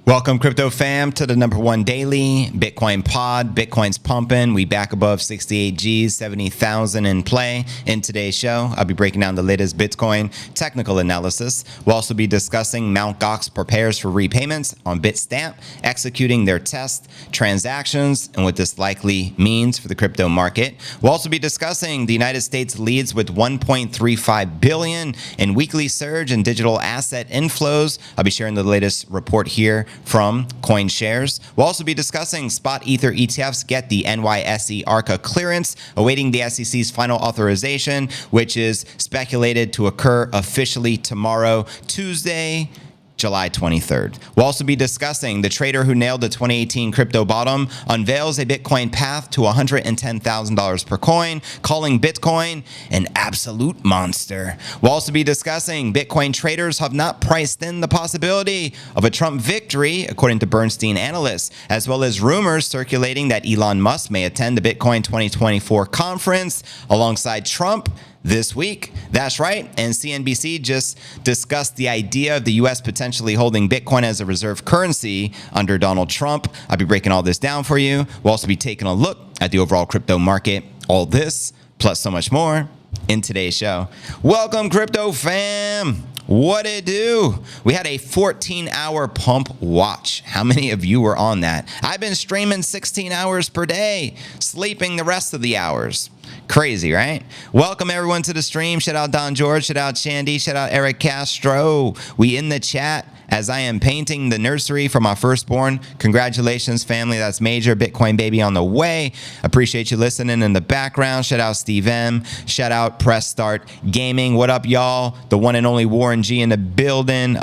Welcome, crypto fam, to the #1 daily Bitcoin pod. Bitcoin's pumping. We back above 68 G's, 70,000 in play. In today's show, I'll be breaking down the latest Bitcoin technical analysis. We'll also be discussing Mt. Gox prepares for repayments on Bitstamp, executing their test transactions and what this likely means for the crypto market. We'll also be discussing the United States leads with 1.35 billion in weekly surge in digital asset inflows. I'll be sharing the latest report here from CoinShares. We'll also be discussing spot Ether ETFs get the NYSE Arca clearance, awaiting the SEC's final authorization, which is speculated to occur officially tomorrow, Tuesday, July 23rd. We'll also be discussing the trader who nailed the 2018 crypto bottom, unveils a Bitcoin path to $110,000 per coin, calling Bitcoin an absolute monster. We'll also be discussing Bitcoin traders have not priced in the possibility of a Trump victory, according to Bernstein analysts, as well as rumors circulating that Elon Musk may attend the Bitcoin 2024 conference alongside Trump this week. That's right. And CNBC just discussed the idea of the U.S. potentially holding Bitcoin as a reserve currency under Donald Trump. I'll be breaking all this down for you. We'll also be taking a look at the overall crypto market. All this, plus so much more, in today's show. Welcome, crypto fam. What it do? We had a 14-hour pump watch. How many of you were on that? I've been streaming 16 hours per day, sleeping the rest of the hours. Crazy, right? Welcome everyone to the stream. Shout out Don George, shout out Shandy, shout out Eric Castro. We in the chat as I am painting the nursery for my firstborn. Congratulations, family. That's major. Bitcoin baby on the way. Appreciate you listening in the background. Shout out Steve M. Shout out Press Start Gaming. What up, y'all? The one and only Warren G in the building.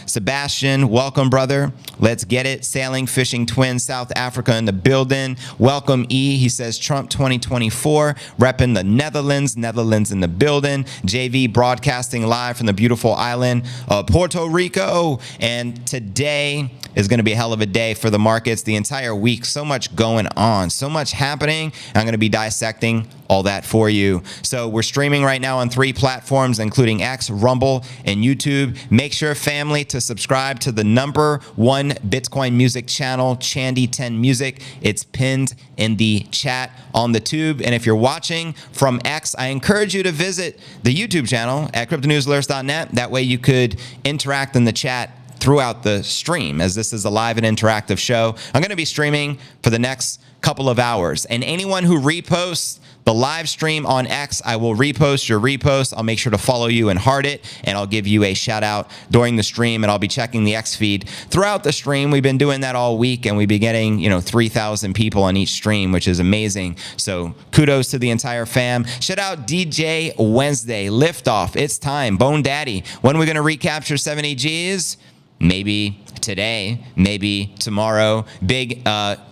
Sebastian, welcome, brother. Let's get it. Sailing, fishing, twin, South Africa in the building. Welcome, E. He says Trump 2024. Repping the Netherlands. Netherlands in the building. JV broadcasting live from the beautiful island of Puerto Rico. And today is going to be a hell of a day for the markets. The entire week, so much going on, so much happening. I'm going to be dissecting all that for you. So we're streaming right now on 3 platforms, including X, Rumble, and YouTube. Make sure, family, to subscribe to the #1 Bitcoin music channel, Chandy10 Music. It's pinned in the chat on the tube. And if you're watching from X, I encourage you to visit the YouTube channel at cryptonewsalerts.net. That way you could interact in the chat throughout the stream, as this is a live and interactive show. I'm going to be streaming for the next couple of hours, and anyone who reposts the live stream on X, I will repost your repost. I'll make sure to follow you and heart it, and I'll give you a shout out during the stream, and I'll be checking the X feed throughout the stream. We've been doing that all week, and we've been getting 3,000 people on each stream, which is amazing. So kudos to the entire fam. Shout out DJ Wednesday, Liftoff. It's time. Bone Daddy. When are we going to recapture 70 G's? Maybe today, maybe tomorrow. Big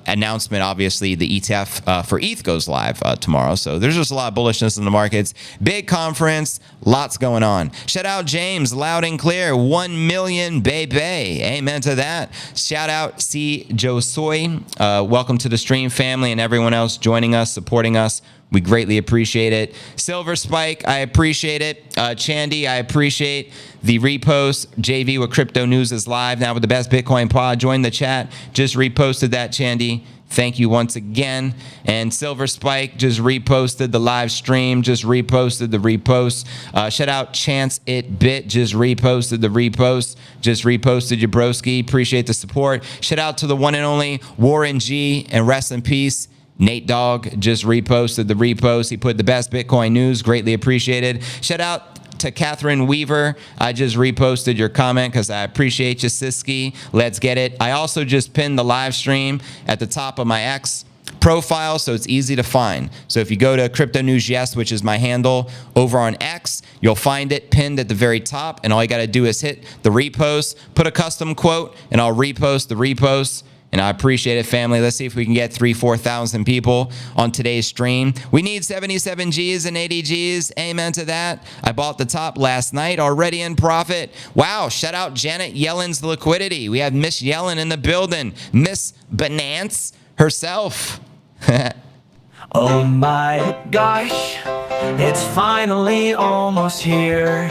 announcement, obviously, the ETF for ETH goes live tomorrow. So there's just a lot of bullishness in the markets. Big conference, lots going on. Shout out James, loud and clear, 1 million, baby. Amen to that. Shout out C. Josoy. Welcome to the stream, family, and everyone else joining us, supporting us. We greatly appreciate it. Silver Spike, I appreciate it. Chandy, I appreciate the repost. JV with Crypto News is live now with the best Bitcoin pod. Join the chat. Just reposted that, Chandy. Thank you once again. And Silver Spike just reposted the live stream, just reposted the repost. Shout out Chance It Bit, just reposted the repost, just reposted your broski. Appreciate the support. Shout out to the one and only Warren G, and rest in peace. Nate Dogg just reposted the repost. He put the best Bitcoin news. Greatly appreciated. Shout out to Catherine Weaver. I just reposted your comment because I appreciate you, Siski. Let's get it. I also just pinned the live stream at the top of my X profile, so it's easy to find. So if you go to Crypto News Yes, which is my handle over on X, you'll find it pinned at the very top, and all you got to do is hit the repost, put a custom quote, and I'll repost the repost. And I appreciate it, family. Let's see if we can get 3,000-4,000 people on today's stream. We need 77 G's and 80 G's. Amen to that. I bought the top last night, already in profit. Wow, shout out Janet Yellen's liquidity. We have Miss Yellen in the building. Miss Binance herself. Oh my gosh, it's finally almost here.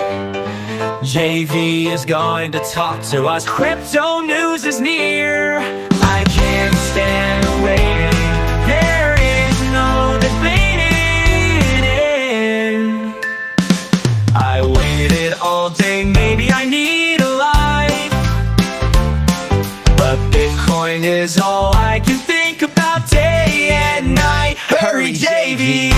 JV is going to talk to us. Crypto news is near. I can't stand waiting. There is no debating. I waited all day, maybe I need a life, but Bitcoin is all I can think about day and night. Hurry, JV.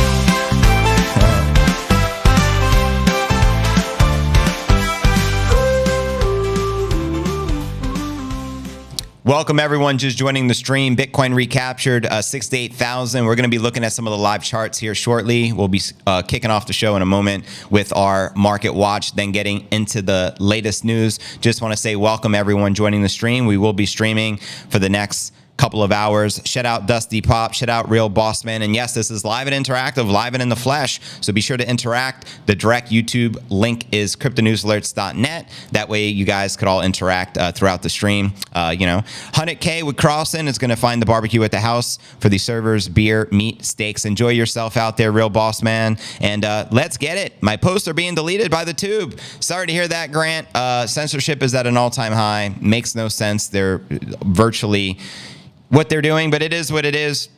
Welcome everyone just joining the stream. Bitcoin recaptured 68,000. We're going to be looking at some of the live charts here shortly. We'll be kicking off the show in a moment with our market watch, then getting into the latest news. Just want to say welcome everyone joining the stream. We will be streaming for the next couple of hours. Shout out Dusty Pop, shout out Real Bossman. And yes, this is live and interactive, live and in the flesh. So be sure to interact. The direct YouTube link is cryptonewsalerts.net. That way you guys could all interact throughout the stream. 100K with Crossan is going to find the barbecue at the house for the servers, beer, meat, steaks. Enjoy yourself out there, Real Bossman. And let's get it. My posts are being deleted by the tube. Sorry to hear that, Grant. Censorship is at an all-time high. Makes no sense. They're virtually what they're doing, but it is what it is.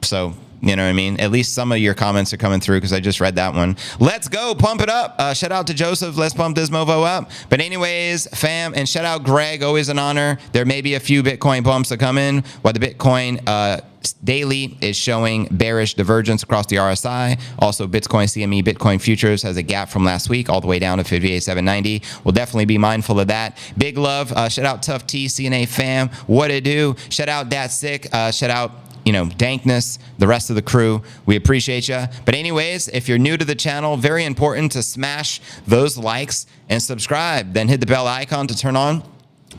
So, you know what I mean? At least some of your comments are coming through because I just read that one. Let's go. Pump it up. Shout out to Joseph. Let's pump this movo up. But anyways, fam, and shout out Greg. Always an honor. There may be a few Bitcoin bumps that come in while the Bitcoin daily is showing bearish divergence across the RSI. Also, Bitcoin CME, Bitcoin futures has a gap from last week all the way down to 58,790. We'll definitely be mindful of that. Big love. Shout out Tough T, CNA fam. What it do? Shout out Dat Sick. Shout out Dankness, the rest of the crew. We appreciate you. But anyways, if you're new to the channel, very important to smash those likes and subscribe. Then hit the bell icon to turn on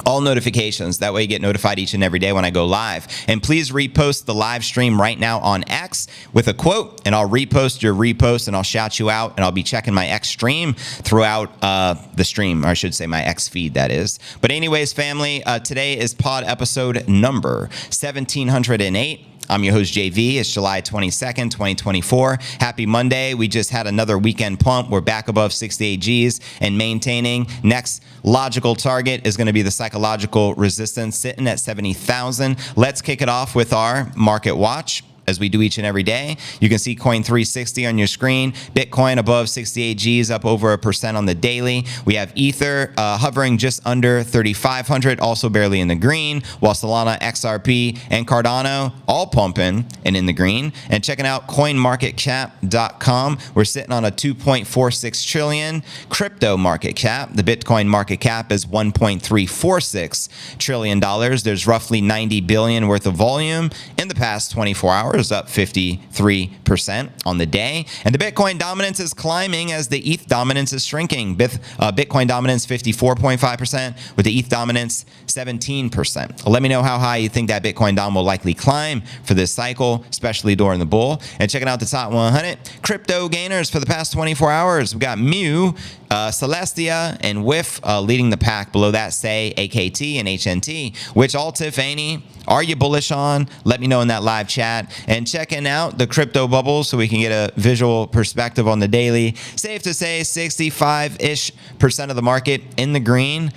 all notifications. That way you get notified each and every day when I go live. And please repost the live stream right now on X with a quote, and I'll repost your repost and I'll shout you out, and I'll be checking my X stream throughout the stream, or I should say my X feed, that is. But anyways, family, today is pod episode number 1708. I'm your host, JV. It's July 22nd, 2024. Happy Monday. We just had another weekend pump. We're back above 68 Gs and maintaining. Next logical target is going to be the psychological resistance sitting at 70,000. Let's kick it off with our market watch, as we do each and every day. You can see Coin 360 on your screen. Bitcoin above 68 Gs, up over 1% on the daily. We have Ether hovering just under 3,500, also barely in the green, while Solana, XRP, and Cardano all pumping and in the green. And checking out coinmarketcap.com, we're sitting on a 2.46 trillion crypto market cap. The Bitcoin market cap is $1.346 trillion. There's roughly 90 billion worth of volume in the past 24 hours. Up 53% on the day. And the Bitcoin dominance is climbing as the ETH dominance is shrinking. Bitcoin dominance 54.5% with the ETH dominance 17%. Let me know how high you think that Bitcoin dom will likely climb for this cycle, especially during the bull. And checking out the top 100 crypto gainers for the past 24 hours. We got Mu, Celestia, and WIF leading the pack. Below that, say AKT and HNT. Which alt, if any, are you bullish on? Let me know in that live chat. And checking out the crypto bubble so we can get a visual perspective on the daily. Safe to say 65-ish% of the market in the green,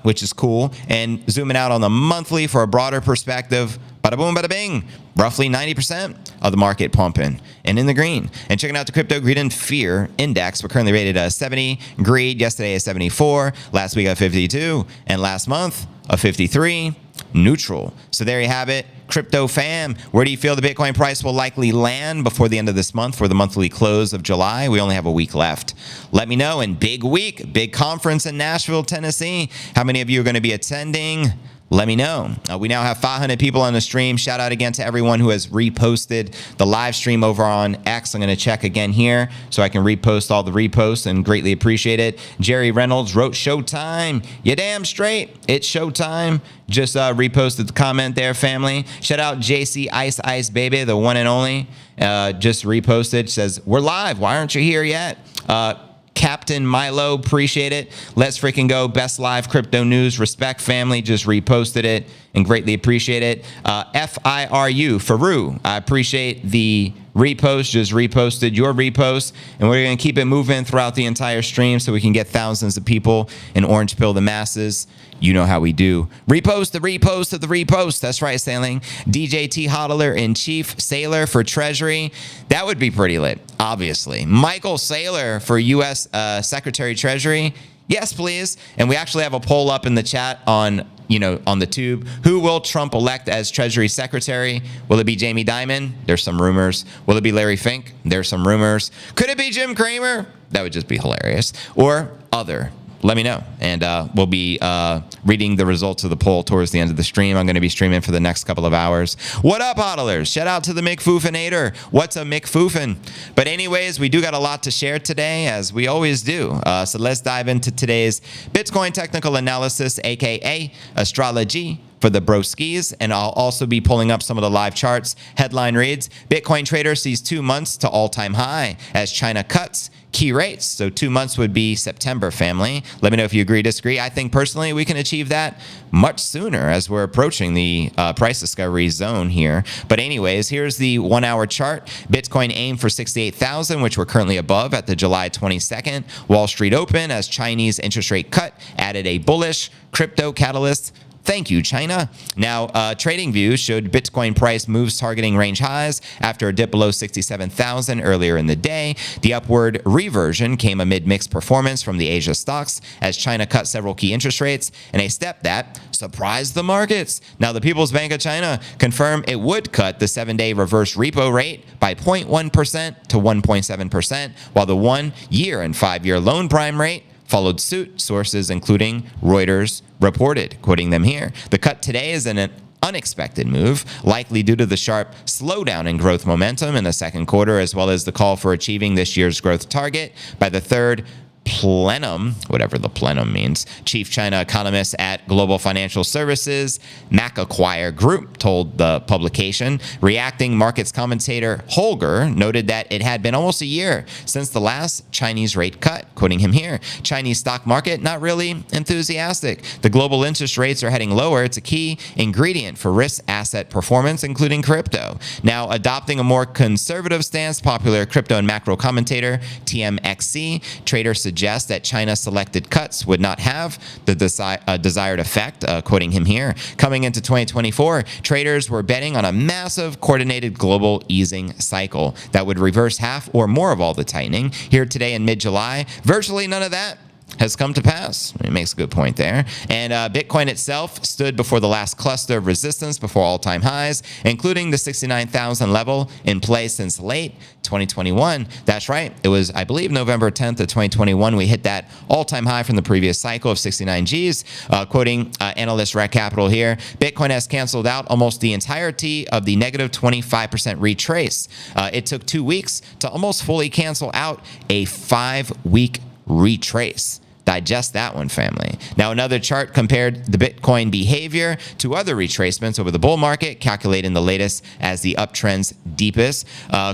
which is cool. And zooming out on the monthly for a broader perspective, bada boom, bada bing, roughly 90% of the market pumping and in the green. And checking out the Crypto Greed and Fear Index, we're currently rated a 70. Greed yesterday a 74, last week a 52, and last month a 53. Neutral. So there you have it. Crypto fam, where do you feel the Bitcoin price will likely land before the end of this month for the monthly close of July? We only have a week left. Let me know. And big week, big conference in Nashville, Tennessee. How many of you are going to be attending? Let me know. We now have 500 people on the stream. Shout out again to everyone who has reposted the live stream over on X. I'm going to check again here so I can repost all the reposts and greatly appreciate it. Jerry Reynolds wrote Showtime. You damn straight. It's Showtime. Just reposted the comment there, family. Shout out JC Ice Baby, the one and only. Just reposted. Says, we're live. Why aren't you here yet? Captain Milo, appreciate it. Let's freaking go. Best live crypto news. Respect family. Just reposted it and greatly appreciate it. FIRU, Faru. I appreciate the repost just reposted your repost, and we're going to keep it moving throughout the entire stream so we can get thousands of people and orange pill the masses. You know how we do. Repost the repost of the repost. That's right, Sailing. DJT Hodler in Chief Sailor for Treasury. That would be pretty lit, obviously. Michael Saylor for U.S. Secretary Treasury. Yes, please. And we actually have a poll up in the chat on the tube. Who will Trump elect as Treasury Secretary? Will it be Jamie Dimon? There's some rumors. Will it be Larry Fink? There's some rumors. Could it be Jim Cramer? That would just be hilarious. Or other. Let me know, and we'll be reading the results of the poll towards the end of the stream. I'm going to be streaming for the next couple of hours. What up, hodlers? Shout out to the McFoofinator. What's a McFoofin? But anyways, we do got a lot to share today, as we always do. So let's dive into today's Bitcoin technical analysis, aka astrology, for the broskis, and I'll also be pulling up some of the live charts. Headline reads, Bitcoin trader sees 2 months to all-time high as China cuts key rates. So 2 months would be September, family. Let me know if you agree, disagree. I think personally we can achieve that much sooner as we're approaching the price discovery zone here. But anyways, here's the 1 hour chart. Bitcoin aimed for 68,000, which we're currently above at the July 22nd Wall Street Open, as Chinese interest rate cut added a bullish crypto catalyst. Thank you, China. Now, TradingView showed Bitcoin price moves targeting range highs after a dip below 67,000 earlier in the day. The upward reversion came amid mixed performance from the Asia stocks as China cut several key interest rates in a step that surprised the markets. Now, the People's Bank of China confirmed it would cut the 7-day reverse repo rate by 0.1% to 1.7%, while the 1-year and 5-year loan prime rate followed suit, sources including Reuters reported, quoting them here. The cut today is an unexpected move, likely due to the sharp slowdown in growth momentum in the second quarter, as well as the call for achieving this year's growth target by the third plenum, whatever the plenum means. Chief China economist at Global Financial Services, MacAquire Group, told the publication. Reacting markets commentator Holger noted that it had been almost a year since the last Chinese rate cut, quoting him here. Chinese stock market not really enthusiastic. The global interest rates are heading lower. It's a key ingredient for risk asset performance, including crypto. Now, adopting a more conservative stance, popular crypto and macro commentator TMXC trader suggests that China's selected cuts would not have the desired effect, quoting him here. Coming into 2024, traders were betting on a massive coordinated global easing cycle that would reverse half or more of all the tightening. Here today in mid-July, virtually none of that has come to pass. It makes a good point there. And Bitcoin itself stood before the last cluster of resistance before all-time highs, including the 69,000 level in place since late 2021. That's right. It was, I believe, November 10th of 2021, we hit that all-time high from the previous cycle of 69 Gs. Quoting analyst Rec Capital here, Bitcoin has canceled out almost the entirety of the negative 25% retrace. It took 2 weeks to almost fully cancel out a 5-week retrace. Digest that one, family. Now, another chart compared the Bitcoin behavior to other retracements over the bull market, calculating the latest as the uptrend's deepest.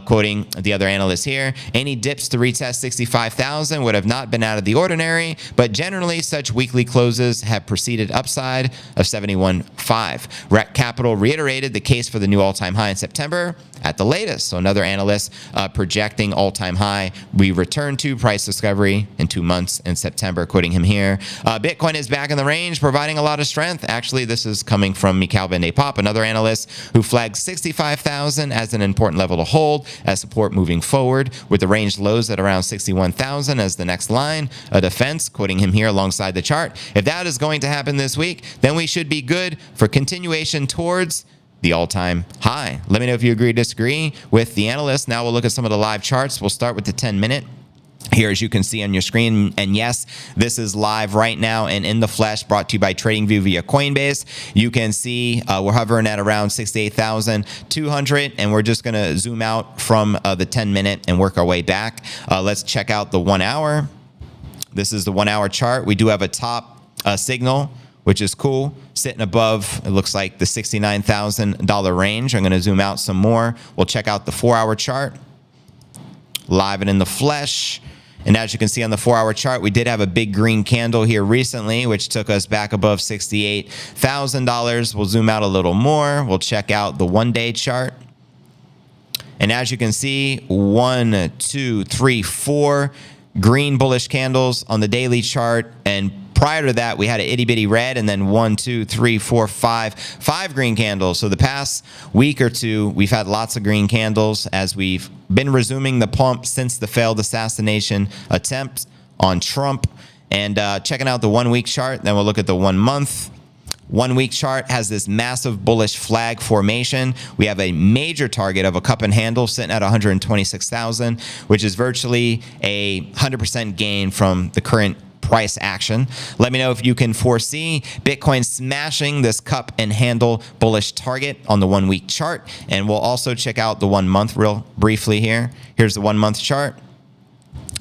Quoting the other analyst here, any dips to retest 65,000 would have not been out of the ordinary, but generally such weekly closes have preceded upside of 71.5. Rec Capital reiterated the case for the new all-time high in September at the latest. So another analyst projecting all-time high. We return to price discovery in 2 months in September, quoting him here. Bitcoin is back in the range, providing a lot of strength. Actually, this is coming from Mikhail Van-de-Pop, another analyst who flagged 65,000 as an important level to hold as support moving forward, with the range lows at around 61,000 as the next line of defense, quoting him here alongside the chart. If that is going to happen this week, then we should be good for continuation towards the all-time high. Let me know if you agree or disagree with the analyst. Now we'll look at some of the live charts. We'll start with the 10-minute. Here, as you can see on your screen, and yes, this is live right now and in the flesh, brought to you by TradingView via Coinbase. You can see we're hovering at around 68,200, and we're just going to zoom out from the 10-minute and work our way back. Let's check out the 1 hour. This is the 1 hour chart. We do have a top signal, which is cool, sitting above, it looks like, the $69,000 range. I'm going to zoom out some more. We'll check out the 4 hour chart, live and in the flesh. And as you can see on the 4 hour chart, we did have a big green candle here recently, which took us back above $68,000. We'll zoom out a little more. We'll check out the 1 day chart. And as you can see, 1, 2, 3, 4 green bullish candles on the daily chart. And prior to that, we had an itty bitty red, and then 1, 2, 3, 4, 5 green candles. So the past week or two, we've had lots of green candles as we've been resuming the pump since the failed assassination attempt on Trump. And checking out the 1 week chart, then we'll look at the 1 month. 1 week chart has this massive bullish flag formation. We have a major target of a cup and handle sitting at 126,000, which is virtually a 100% gain from the current price action. Let me know if you can foresee Bitcoin smashing this cup and handle bullish target on the 1 week chart. And we'll also check out the 1 month real briefly here. Here's the 1 month chart.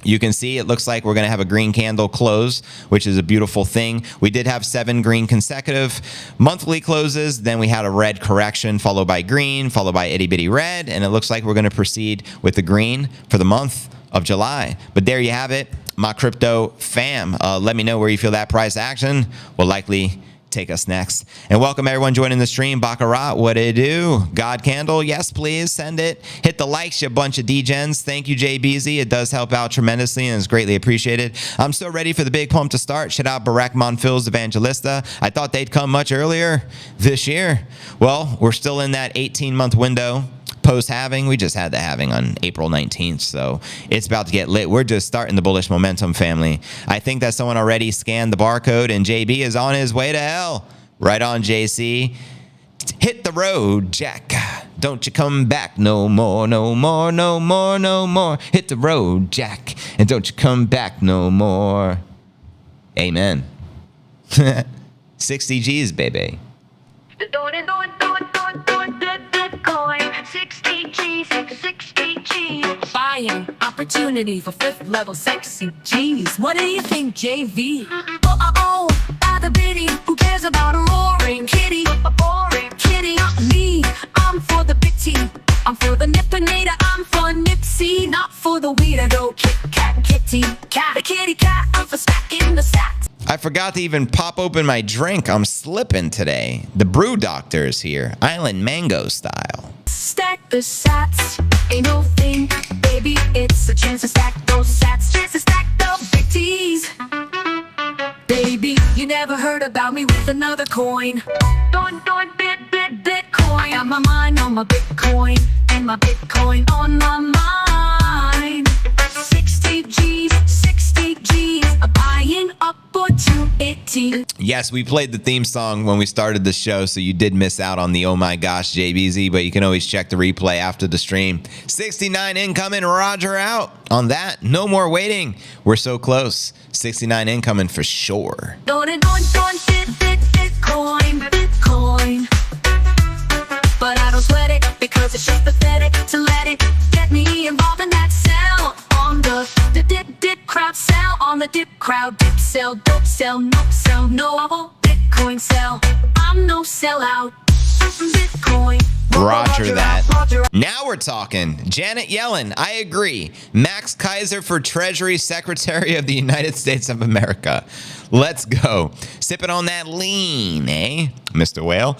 You can see it looks like we're going to have a green candle close, which is a beautiful thing. We did have 7 green consecutive monthly closes. Then we had a red correction followed by green, followed by itty bitty red. And it looks like we're going to proceed with the green for the month of July. But there you have it, my crypto fam. Let me know where you feel that price action will likely take us next. And welcome everyone joining the stream. Baccarat, what it do? God candle, yes please, send it. Hit the likes, you bunch of degens. Thank you, JBZ. It does help out tremendously and is greatly appreciated. I'm so ready for the big pump to start. Shout out Barack Monfils Evangelista. I thought they'd come much earlier this year. Well, we're still in that 18-month window. Post-halving, we just had the halving on April 19th, so it's about to get lit. We're just starting the bullish momentum, family. I think that someone already scanned the barcode, and JB is on his way to hell. Right on, JC. Hit the road, Jack. Don't you come back no more, no more, no more, no more. Hit the road, Jack, and don't you come back no more. Amen. 60 G's, baby. Bitcoin, 60 G's, 60 G's. Buying opportunity for 5th level 60 G's. What do you think, JV? By the biddy, who cares about a roaring kitty? A boring kitty, not me. I'm for the bitty. I'm for the nippinator. I'm for Nipsey, not for the weirdo Kit Kat kitty cat. The kitty cat, I'm for stacking the stats. I forgot to even pop open my drink. I'm slipping today. The brew doctor is here, Island Mango style. Stack the sats, ain't no thing, baby. It's a chance to stack those sats, chance to stack the big T's. Baby, you never heard about me with another coin. Bitcoin. Got my mind on my Bitcoin, and my Bitcoin on my mind. 60 G's, 60 G's, a buying opportunity. Yes, we played the theme song when we started the show, so you did miss out on the oh my gosh JBZ, but you can always check the replay after the stream. 69 incoming, Roger out on that. No more waiting. We're so close. 69 incoming for sure. Bitcoin. But I don't sweat it because it's just pathetic to let it get me involved in that sell on the dip crowd, sell on the dip crowd, dip sell, dope sell, nope sell, no I won't Bitcoin sell. I'm no sellout. Bitcoin. Roger that. Now we're talking. Janet Yellen, I agree. Max Kaiser for Treasury Secretary of the United States of America. Let's go. Sipping on that lean, eh, Mr. Whale?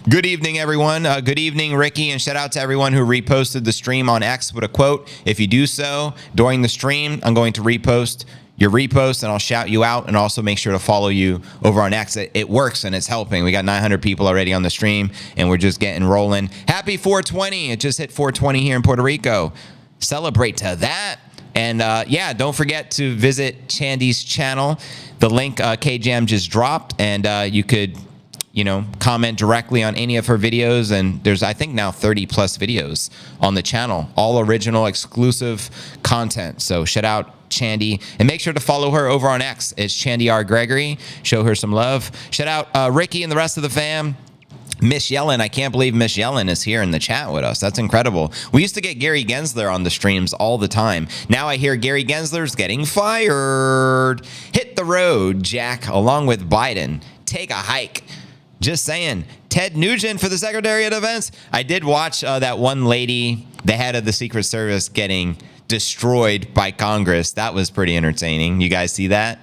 Good evening, everyone. Good evening, Ricky, and shout out to everyone who reposted the stream on X with a quote. If you do so during the stream, I'm going to repost your repost, and I'll shout you out, and also make sure to follow you over on X. It works, and it's helping. We got 900 people already on the stream, and we're just getting rolling. Happy 420. It just hit 420 here in Puerto Rico. Celebrate to that. And yeah, don't forget to visit Chandy's channel. The link KJam just dropped, and you could, you know, comment directly on any of her videos. And there's, I think, now 30 plus videos on the channel, all original exclusive content. So shout out Chandy, and make sure to follow her over on X. It's Chandy R. Gregory. Show her some love. Shout out Ricky and the rest of the fam. Miss Yellen, I can't believe Miss Yellen is here in the chat with us. That's incredible. We used to get Gary Gensler on the streams all the time. Now I hear Gary Gensler's getting fired. Hit the road, Jack, along with Biden. Take a hike. Just saying. Ted Nugent for the Secretary of Defense. I did watch that one lady, the head of the Secret Service, getting destroyed by Congress. That was pretty entertaining. You guys see that?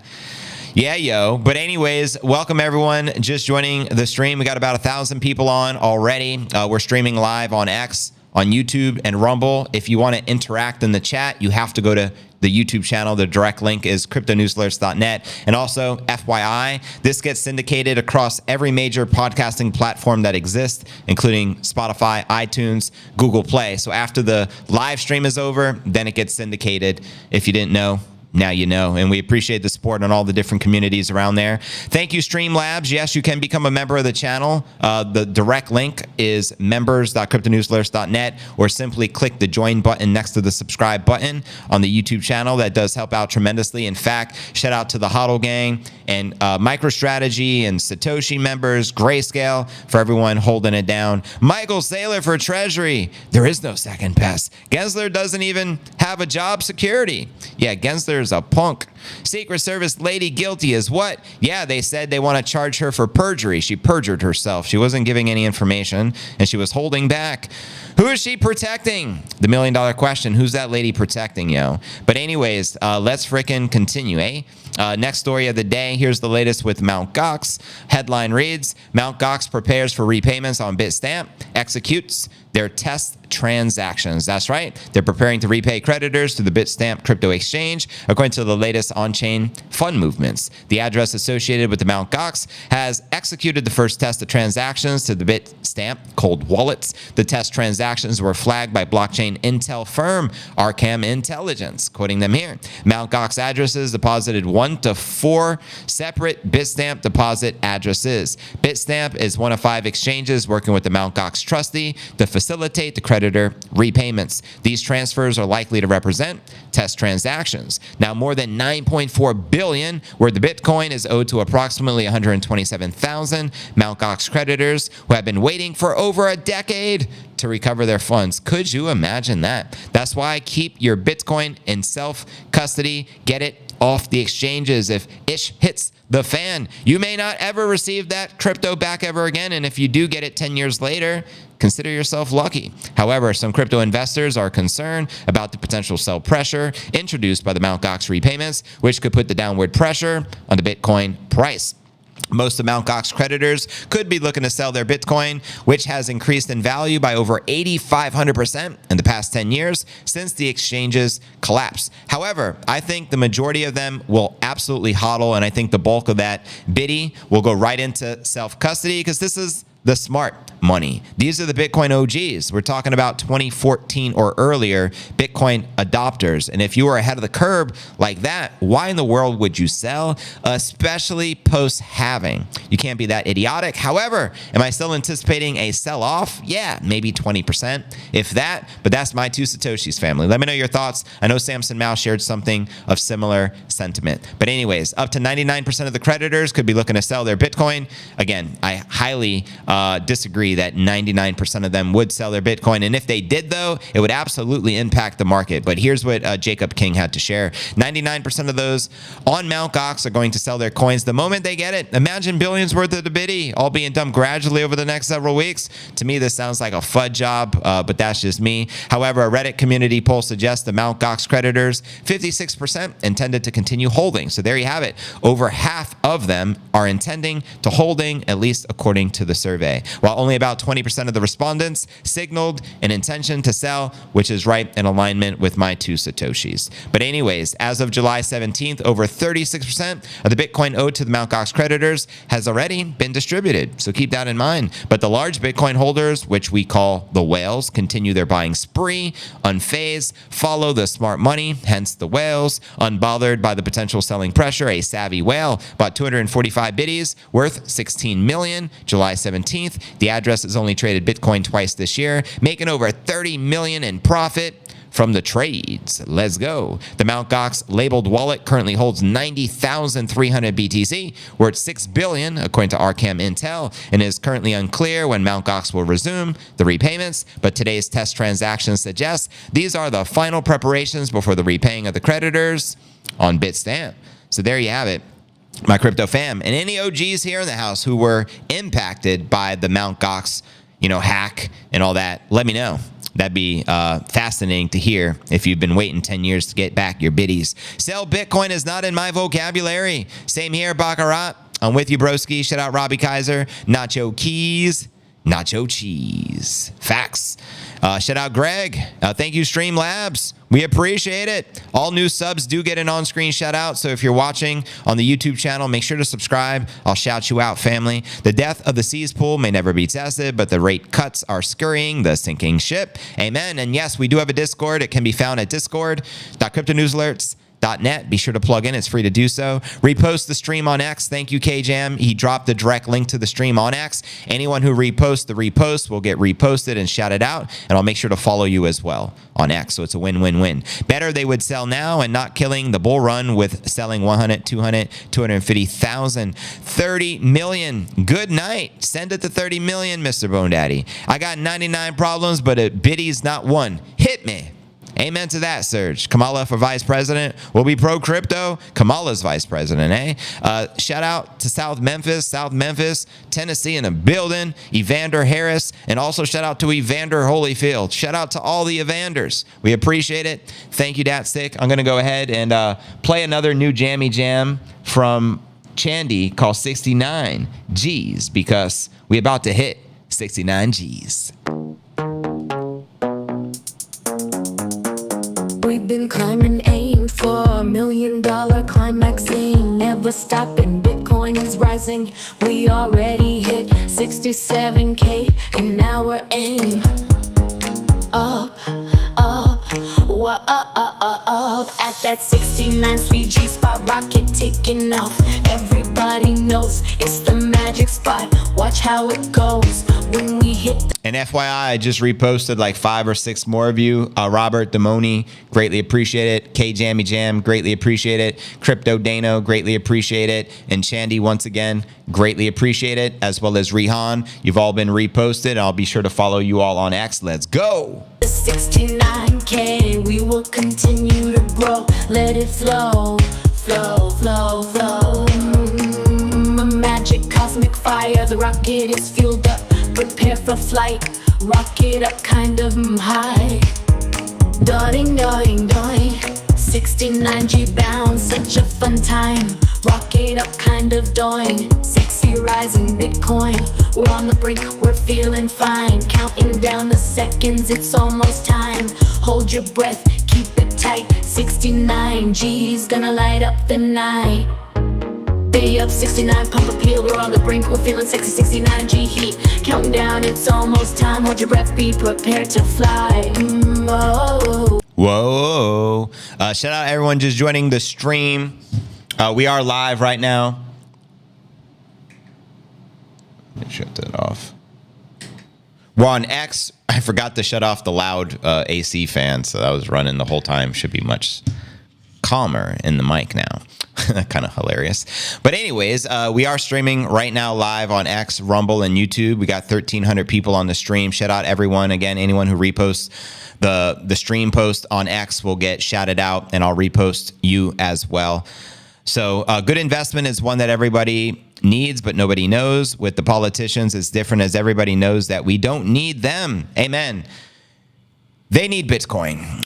Yeah, yo. But anyways, welcome everyone just joining the stream. We got about 1,000 people on already. We're streaming live on X on YouTube and Rumble. If you want to interact in the chat, you have to go to the YouTube channel. The direct link is cryptonewsalerts.net. And also, FYI, this gets syndicated across every major podcasting platform that exists, including Spotify, iTunes, Google Play. So after the live stream is over, then it gets syndicated. If you didn't know, now you know, and we appreciate the support on all the different communities around there. Thank you, Streamlabs. Yes, you can become a member of the channel. The direct link is members.cryptonewsalerts.net, or simply click the join button next to the subscribe button on the YouTube channel. That does help out tremendously. In fact, shout out to the HODL gang and MicroStrategy and Satoshi members, Grayscale, for everyone holding it down. Michael Saylor for Treasury. There is no second best. Gensler doesn't even have a job security. Yeah, Gensler a punk. Secret Service lady guilty as what? Yeah, they said they want to charge her for perjury. She perjured herself. She wasn't giving any information, and she was holding back. Who is she protecting? The $1 million question. Who's that lady protecting, yo? But anyways, let's frickin' continue, eh? Next story of the day. Here's the latest with Mt. Gox. Headline reads, Mt. Gox prepares for repayments on Bitstamp, executes their test transactions. That's right. They're preparing to repay creditors to the Bitstamp crypto exchange, according to the latest on-chain fund movements. The address associated with the Mt. Gox has executed the first test of transactions to the Bitstamp cold wallets. The test transactions were flagged by blockchain intel firm Arca Intelligence, quoting them here. Mt. Gox addresses deposited 1 to 4 separate Bitstamp deposit addresses. Bitstamp is one of 5 exchanges working with the Mt. Gox trustee to facilitate the creditor repayments. These transfers are likely to represent test transactions. Now, more than 9.4 billion worth of Bitcoin is owed to approximately 127,000 Mt. Gox creditors who have been waiting for over a decade to recover their funds. Could you imagine that? That's why keep your Bitcoin in self-custody. Get it off the exchanges. If ish hits the fan, you may not ever receive that crypto back ever again. And if you do get it 10 years later, consider yourself lucky. However, some crypto investors are concerned about the potential sell pressure introduced by the Mt. Gox repayments, which could put the downward pressure on the Bitcoin price. Most of Mt. Gox creditors could be looking to sell their Bitcoin, which has increased in value by over 8,500% in the past 10 years since the exchanges collapsed. However, I think the majority of them will absolutely hodl, and I think the bulk of that biddy will go right into self-custody, because this is the smart money. These are the Bitcoin OGs. We're talking about 2014 or earlier Bitcoin adopters. And if you were ahead of the curve like that, why in the world would you sell, especially post-halving? You can't be that idiotic. However, am I still anticipating a sell-off? Yeah, maybe 20%, if that. But that's my 2 Satoshis, family. Let me know your thoughts. I know Samson Mao shared something of similar sentiment. But anyways, up to 99% of the creditors could be looking to sell their Bitcoin. Again, I highly disagree that 99% of them would sell their Bitcoin. And if they did, though, it would absolutely impact the market. But here's what Jacob King had to share. 99% of those on Mt. Gox are going to sell their coins the moment they get it. Imagine billions worth of the biddy, all being dumped gradually over the next several weeks. To me, this sounds like a FUD job, but that's just me. However, a Reddit community poll suggests the Mt. Gox creditors, 56% intended to continue holding. So there you have it. Over half of them are intending to holding, at least according to the survey, while only about 20% of the respondents signaled an intention to sell, which is right in alignment with my 2 Satoshis. But anyways, as of July 17th, over 36% of the Bitcoin owed to the Mt. Gox creditors has already been distributed. So keep that in mind. But the large Bitcoin holders, which we call the whales, continue their buying spree, unfazed, follow the smart money, hence the whales, unbothered by the potential selling pressure. A savvy whale bought 245 biddies worth 16 million July 17th. The address has only traded Bitcoin twice this year, making over 30 million in profit from the trades. Let's go. The Mt. Gox labeled wallet currently holds 90,300 BTC, worth 6 billion, according to Arcam Intel, and is currently unclear when Mt. Gox will resume the repayments. But today's test transactions suggest these are the final preparations before the repaying of the creditors on Bitstamp. So there you have it, my crypto fam, and any OGs here in the house who were impacted by the Mt. Gox, hack and all that, let me know. That'd be fascinating to hear if you've been waiting 10 years to get back your biddies. Sell Bitcoin is not in my vocabulary. Same here, Baccarat. I'm with you, broski. Shout out Robbie Kaiser, Nacho Keys, nacho cheese. Facts. Shout out Greg. Thank you, Streamlabs. We appreciate it. All new subs do get an on-screen shout out. So if you're watching on the YouTube channel, make sure to subscribe. I'll shout you out, family. The death of the seas pool may never be tested, but the rate cuts are scurrying the sinking ship. Amen. And yes, we do have a Discord. It can be found at discord.cryptonewsalerts.net. Be sure to plug in. It's free to do so. Repost the stream on X. Thank you, KJam. He dropped the direct link to the stream on X. Anyone who reposts the repost will get reposted and shouted out. And I'll make sure to follow you as well on X. So it's a win-win-win. Better they would sell now and not killing the bull run with selling 100, 200, 250,000, 30 million. Good night. Send it to 30 million, Mr. Bone Daddy. I got 99 problems, but a biddy's not one. Hit me. Amen to that, Serge. Kamala for vice president. We'll be pro-crypto. Kamala's vice president, eh? Shout out to South Memphis, Tennessee in the building. Evander Harris. And also shout out to Evander Holyfield. Shout out to all the Evanders. We appreciate it. Thank you, Datstick. I'm going to go ahead and play another new jammy jam from Chandy called 69 G's because we're about to hit 69 G's. We've been climbing, aimed for $1 million climaxing, never stopping. Bitcoin is rising. We already hit 67K, and now we're aiming up, at that 69 sweet G spot, rocket taking off. Everybody knows it's the magic spot. Watch how it goes when we hit the And FYI, I just reposted like 5 or 6 more of you. Robert Demoni, greatly appreciate it. K Jammy Jam, greatly appreciate it. Crypto Dano, greatly appreciate it. And Chandy, once again, greatly appreciate it. As well as Rihan, you've all been reposted. I'll be sure to follow you all on X. Let's go. 69K, we will continue to grow. Let it flow, flow, flow, flow. Magic cosmic fire, the rocket is fueled up. Prepare for flight, rocket up kind of high. Darting, darting, darting. 69G bound, such a fun time. Rocket up kind of doing. Sexy rising Bitcoin. We're on the brink, we're feeling fine. Counting down the seconds, it's almost time. Hold your breath, keep it tight. 69G's gonna light up the night. Day up 69, pump appeal, we're on the brink, we're feeling sexy. 69G heat, counting down, it's almost time. Hold your breath, be prepared to fly. Oh. Whoa. Shout out everyone just joining the stream. We are live right now. Let me shut that off. We're on X. I forgot to shut off the loud AC fan, so that was running the whole time. Should be much calmer in the mic now. Kind of hilarious. But anyways, we are streaming right now live on X, Rumble, and YouTube. We got 1,300 people on the stream. Shout out everyone. Again, anyone who reposts the stream post on X will get shouted out, and I'll repost you as well. So good investment is one that everybody needs, but nobody knows. With the politicians, it's different as everybody knows that we don't need them. Amen. They need Bitcoin.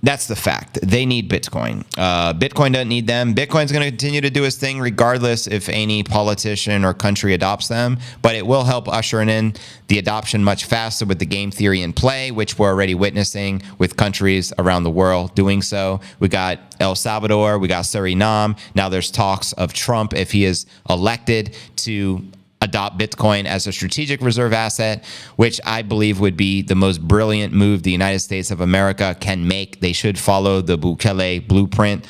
That's the fact. They need Bitcoin. Bitcoin doesn't need them. Bitcoin's going to continue to do its thing regardless if any politician or country adopts them, but it will help usher in the adoption much faster with the game theory in play, which we're already witnessing with countries around the world doing so. We got El Salvador, we got Suriname. Now there's talks of Trump, if he is elected, to adopt Bitcoin as a strategic reserve asset, which I believe would be the most brilliant move the United States of America can make. They should follow the Bukele blueprint.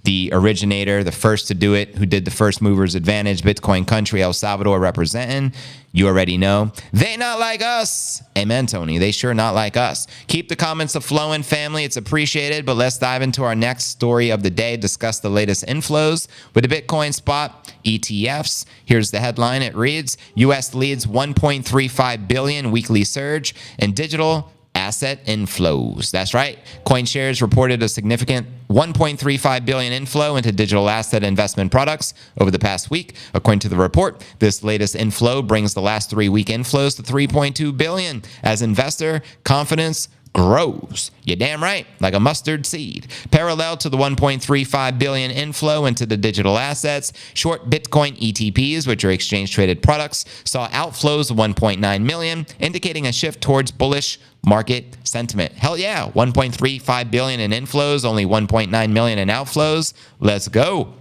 The originator, the first to do it, who did the first mover's advantage, Bitcoin country, El Salvador representing. You already know. They not like us. Amen, Tony. They sure not like us. Keep the comments flowing, family. It's appreciated. But let's dive into our next story of the day. Discuss the latest inflows with the Bitcoin spot ETFs. Here's the headline. It reads, U.S. leads 1.35 billion weekly surge in digital asset inflows. That's right. CoinShares reported a significant 1.35 billion inflow into digital asset investment products over the past week. According to the report, this latest inflow brings the last 3-week inflows to 3.2 billion as investor confidence grows. You're damn right, like a mustard seed. Parallel to the 1.35 billion inflow into the digital assets, short Bitcoin ETPs, which are exchange-traded products, saw outflows of 1.9 million, indicating a shift towards bullish market sentiment. Hell yeah, 1.35 billion in inflows, only 1.9 million in outflows. Let's go.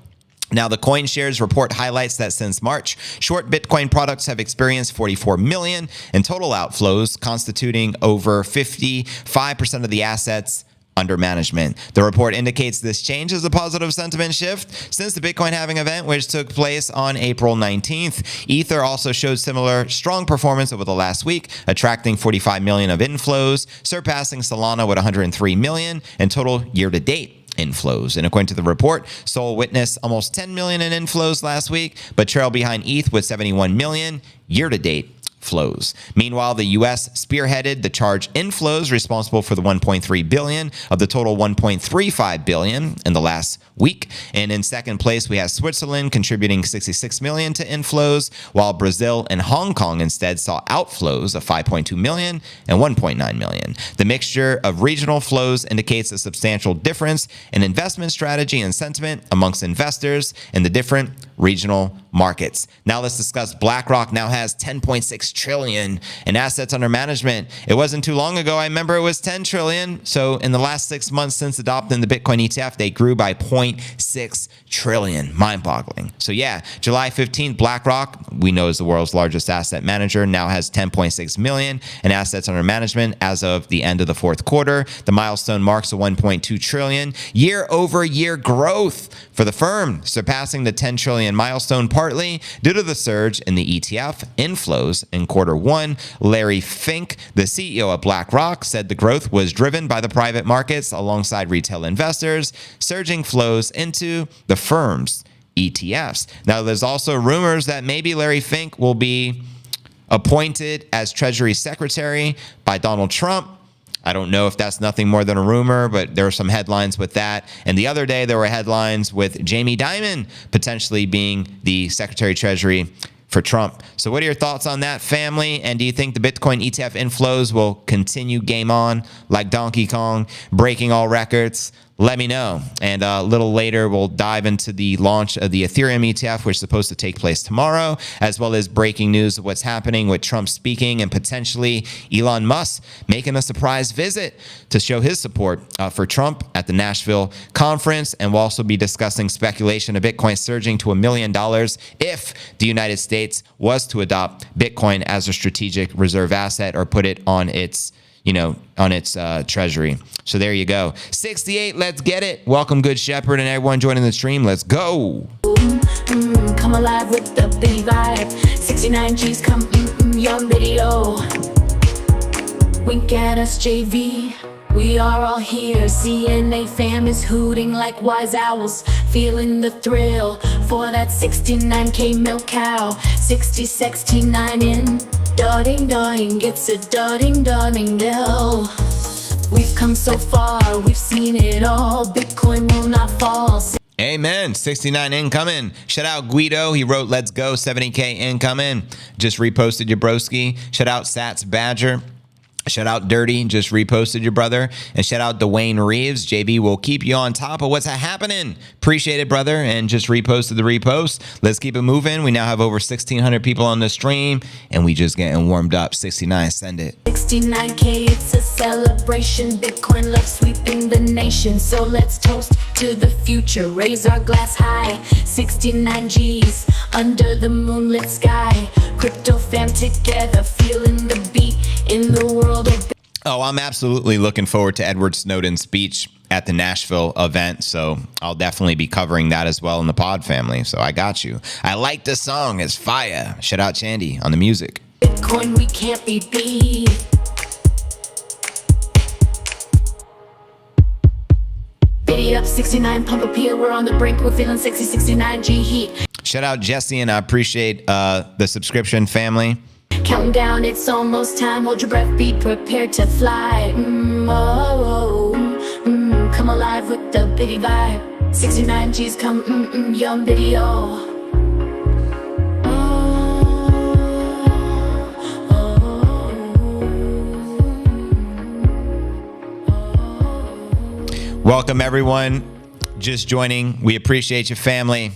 Now, the CoinShares report highlights that since March, short Bitcoin products have experienced 44 million in total outflows, constituting over 55% of the assets under management. The report indicates this change is a positive sentiment shift since the Bitcoin halving event, which took place on April 19th. Ether also showed similar strong performance over the last week, attracting 45 million of inflows, surpassing Solana with 103 million in total year-to-date inflows. And according to the report, Sol witnessed almost 10 million in inflows last week, but trailed behind ETH with 71 million year-to-date flows. Meanwhile, the U.S. spearheaded the charge inflows, responsible for the 1.3 billion of the total 1.35 billion in the last week. And in second place, we have Switzerland contributing 66 million to inflows, while Brazil and Hong Kong instead saw outflows of 5.2 million and 1.9 million. The mixture of regional flows indicates a substantial difference in investment strategy and sentiment amongst investors in the different regional markets. Now let's discuss BlackRock. Now has 10.6 trillion in assets under management. It wasn't too long ago, I remember it was 10 trillion. So in the last 6 months since adopting the Bitcoin ETF, they grew by 0.6 trillion. Mind-boggling. So yeah, July 15th, BlackRock, we know is the world's largest asset manager, now has 10.6 million in assets under management as of the end of the fourth quarter. The milestone marks a 1.2 trillion year-over-year growth for the firm, surpassing the 10 trillion milestone partly due to the surge in the ETF inflows in quarter one. Larry Fink, the CEO of BlackRock, said the growth was driven by the private markets alongside retail investors, surging flows into the firm's ETFs. Now, there's also rumors that maybe Larry Fink will be appointed as Treasury Secretary by Donald Trump. I don't know if that's nothing more than a rumor, but there are some headlines with that. And the other day, there were headlines with Jamie Dimon potentially being the Secretary of Treasury for Trump. So what are your thoughts on that, family? And do you think the Bitcoin ETF inflows will continue game on like Donkey Kong, breaking all records? Let me know. And a little later, we'll dive into the launch of the Ethereum ETF, which is supposed to take place tomorrow, as well as breaking news of what's happening with Trump speaking and potentially Elon Musk making a surprise visit to show his support for Trump at the Nashville conference. And we'll also be discussing speculation of Bitcoin surging to $1 million if the United States was to adopt Bitcoin as a strategic reserve asset or put it on its treasury. So there you go. 68, let's get it. Welcome, Good Shepherd, and everyone joining the stream. Let's go. Come alive with the big vibe. 69 G's come young video. Wink at us, JV. We are all here. CNA fam is hooting like wise owls, feeling the thrill for that 69K milk cow. 69 in. Darting, gets a darting bill. We've come so far, we've seen it all. Bitcoin will not fall. Amen. 69 incoming. Shout out Guido. He wrote, let's go. 70K incoming. Just reposted your broski. Shout out Sats Badger. Shout out Dirty, just reposted your brother. And shout out Dwayne Reeves. JB will keep you on top of what's happening. Appreciate it, brother. And just reposted the repost. Let's keep it moving. We now have over 1,600 people on the stream. And we just getting warmed up. 69, send it. 69K, it's a celebration. Bitcoin love sweeping the nation. So let's toast to the future. Raise our glass high. 69 G's under the moonlit sky. Crypto fam together, feeling the beat in the world of... Oh, I'm absolutely looking forward to Edward Snowden's speech at the Nashville event. So I'll definitely be covering that as well in the pod family. So I got you. I like the song. It's fire. Shout out Chandy on the music. Bitcoin, we can't be beat. Biddy up 69, pump up here. We're on the brink. We're feeling sexy 69 G heat. Shout out Jesse, and I appreciate the subscription, family. Counting down, it's almost time. Hold your breath, be prepared to fly. Come alive with the biggie vibe. 69 G's come, young video. Welcome, everyone. Just joining. We appreciate you, family.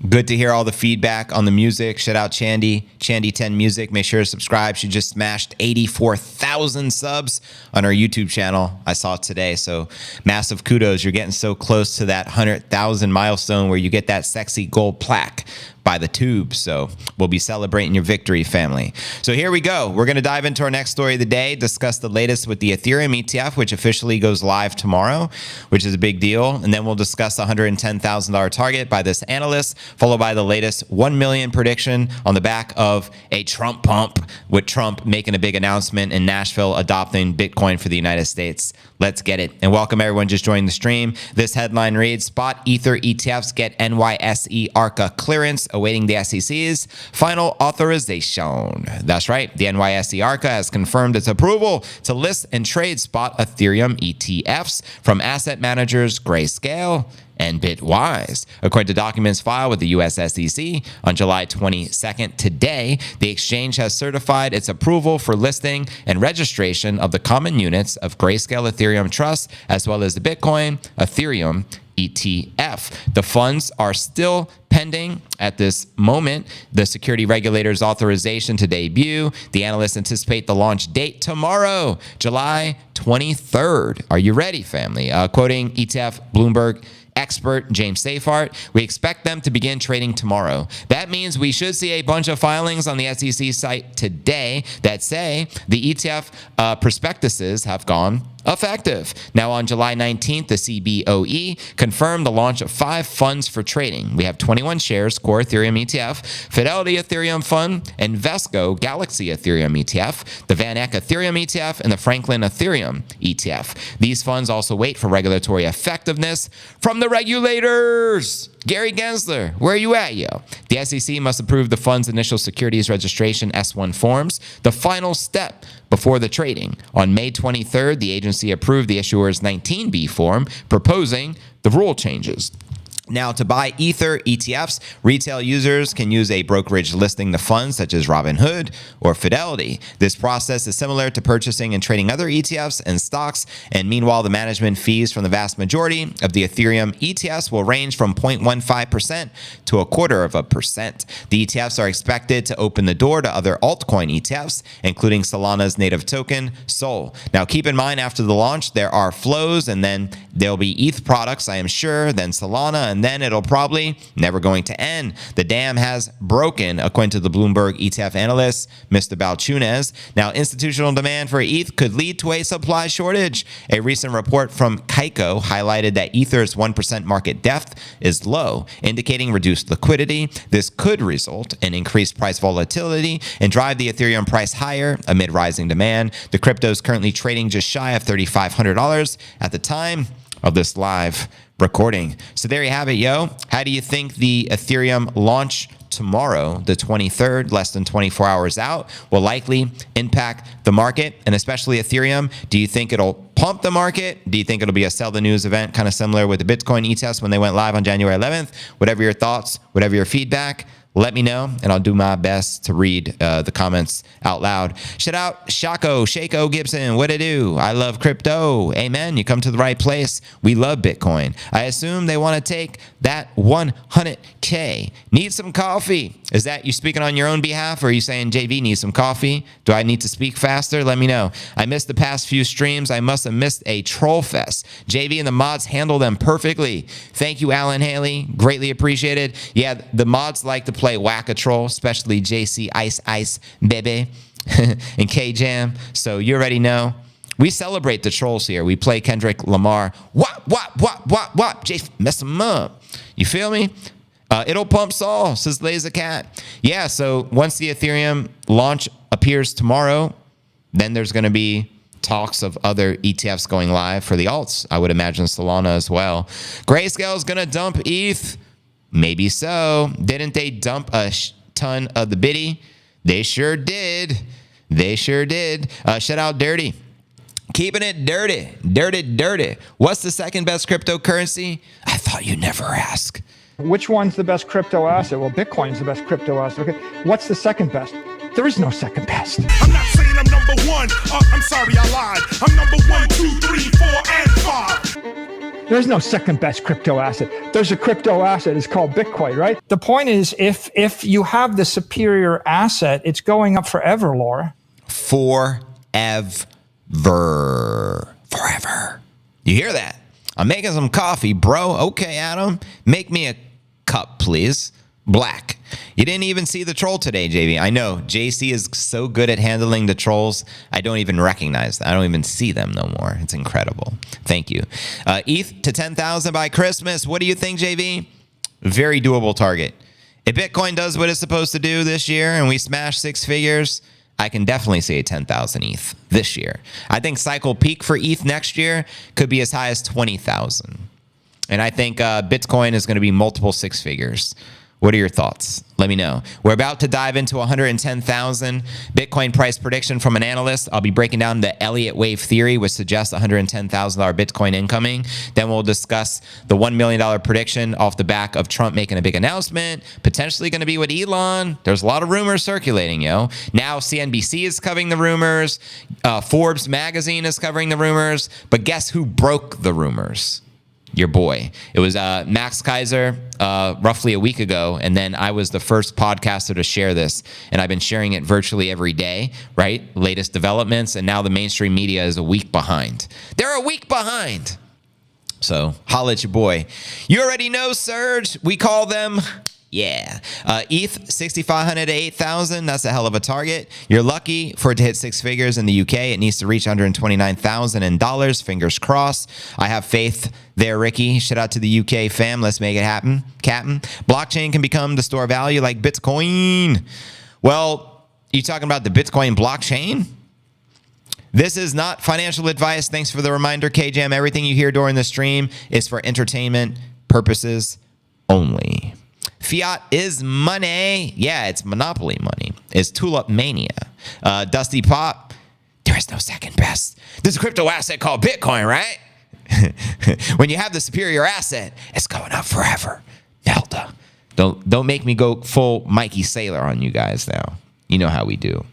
Good to hear all the feedback on the music. Shout out Chandy10 Music. Make sure to subscribe. She just smashed 84,000 subs on our YouTube channel. I saw it today. So massive kudos. You're getting so close to that 100,000 milestone where you get that sexy gold plaque by the tube. So we'll be celebrating your victory, family. So here we go. We're going to dive into our next story of the day, discuss the latest with the Ethereum ETF, which officially goes live tomorrow, which is a big deal. And then we'll discuss the $110,000 target by this analyst, followed by the latest 1 million prediction on the back of a Trump pump, with Trump making a big announcement in Nashville adopting Bitcoin for the United States. Let's get it. And welcome everyone just joining the stream. This headline reads, Spot Ether ETFs get NYSE Arca clearance, awaiting the SEC's final authorization. That's right. The NYSE Arca has confirmed its approval to list and trade spot Ethereum ETFs from asset managers Grayscale and Bitwise. According to documents filed with the U.S. SEC on July 22nd, today, the exchange has certified its approval for listing and registration of the common units of Grayscale Ethereum Trust, as well as the Bitcoin Ethereum ETF. The funds are still pending at this moment the security regulator's authorization to debut. The analysts anticipate the launch date tomorrow, July 23rd. Are you ready, family? Quoting ETF Bloomberg expert James Safart, we expect them to begin trading tomorrow. That means we should see a bunch of filings on the SEC site today that say the ETF prospectuses have gone effective. Now, on July 19th, the CBOE confirmed the launch of 5 funds for trading. We have 21 shares, Core Ethereum ETF, Fidelity Ethereum Fund, Invesco Galaxy Ethereum ETF, the Van Eck Ethereum ETF, and the Franklin Ethereum ETF. These funds also wait for regulatory effectiveness from the regulators. Gary Gensler, where are you at, yo? The SEC must approve the fund's initial securities registration S1 forms, the final step before the trading. On May 23rd, the agency approved the issuer's 19B form, proposing the rule changes. Now, to buy Ether ETFs, retail users can use a brokerage listing the funds such as Robinhood or Fidelity. This process is similar to purchasing and trading other ETFs and stocks, and meanwhile, the management fees from the vast majority of the Ethereum ETFs will range from 0.15% to 0.25%. The ETFs are expected to open the door to other altcoin ETFs, including Solana's native token, Sol. Now, keep in mind, after the launch, there are flows, and then there'll be ETH products, I am sure, then Solana, and then it'll probably never going to end. The dam has broken, according to the Bloomberg ETF analyst, Mr. Balchunas. Now, institutional demand for ETH could lead to a supply shortage. A recent report from Kaiko highlighted that Ether's 1% market depth is low, indicating reduced liquidity. This could result in increased price volatility and drive the Ethereum price higher amid rising demand. The crypto is currently trading just shy of $3,500 at the time of this live recording. So there you have it, yo. How do you think the Ethereum launch tomorrow, the 23rd, less than 24 hours out, will likely impact the market, and especially Ethereum? Do you think it'll pump the market? Do you think it'll be a sell the news event, kind of similar with the Bitcoin ETFs when they went live on January 11th? Whatever your thoughts, whatever your feedback, let me know, and I'll do my best to read the comments out loud. Shout out Shako Gibson. What it do? I love crypto. Amen. You come to the right place. We love Bitcoin. I assume they want to take that 100K. Need some coffee. Is that you speaking on your own behalf, or are you saying JV needs some coffee? Do I need to speak faster? Let me know. I missed the past few streams. I must have missed a troll fest. JV and the mods handle them perfectly. Thank you, Alan Haley. Greatly appreciated. Yeah, the mods like to play Whack-A-Troll, especially JC Ice Bebe and K-Jam. So you already know. We celebrate the trolls here. We play Kendrick Lamar. Wop. Jay, mess them up. You feel me? It'll pump Saul, says Laser Cat. Yeah, so once the Ethereum launch appears tomorrow, then there's going to be talks of other ETFs going live for the alts. I would imagine Solana as well. Grayscale is going to dump ETH. Maybe so. Didn't they dump a ton of the biddy? They sure did. Shout out Dirty. Keeping it dirty. What's the second best cryptocurrency? I thought you'd never ask. Which one's the best crypto asset? Well, Bitcoin's the best crypto asset. Okay. What's the second best? There is no second best. I'm not saying I'm number one. I'm sorry, I lied. I'm number 1, 2, 3, 4, and 5. There's no second best crypto asset. There's a crypto asset. It's called Bitcoin, right? The point is, if you have the superior asset, it's going up forever, Laura. Forever. You hear that? I'm making some coffee, bro. Okay, Adam, make me a cup, please. Black. You didn't even see the troll today, JV. I know. JC is so good at handling the trolls. I don't even recognize them. I don't even see them no more. It's incredible. Thank you. ETH to 10,000 by Christmas. What do you think, JV? Very doable target. If Bitcoin does what it's supposed to do this year and we smash six figures, I can definitely see a 10,000 ETH this year. I think cycle peak for ETH next year could be as high as 20,000. And I think Bitcoin is going to be multiple six figures. What are your thoughts? Let me know. We're about to dive into 110,000 Bitcoin price prediction from an analyst. I'll be breaking down the Elliott wave theory, which suggests $110,000 Bitcoin incoming. Then we'll discuss the $1 million prediction off the back of Trump making a big announcement, potentially going to be with Elon. There's a lot of rumors circulating, yo. Now CNBC is covering the rumors. Forbes magazine is covering the rumors. But guess who broke the rumors? Your boy. It was Max Kaiser roughly a week ago, and then I was the first podcaster to share this, and I've been sharing it virtually every day, right? Latest developments, and now the mainstream media is a week behind. They're a week behind. So holla at your boy. You already know, Surge. We call them... Yeah. ETH, 6,500 to 8,000. That's a hell of a target. You're lucky for it to hit six figures in the UK. It needs to reach $129,000 in dollars. Fingers crossed. I have faith there, Ricky. Shout out to the UK fam. Let's make it happen. Captain. Blockchain can become the store of value like Bitcoin. Well, you talking about the Bitcoin blockchain? This is not financial advice. Thanks for the reminder, KJM. Everything you hear during the stream is for entertainment purposes only. Fiat is money. Yeah, it's monopoly money. It's tulip mania. Dusty Pop, there is no second best. There's a crypto asset called Bitcoin, right? When you have the superior asset, it's going up forever. Melda, don't make me go full Mikey Sailor on you guys now. You know how we do.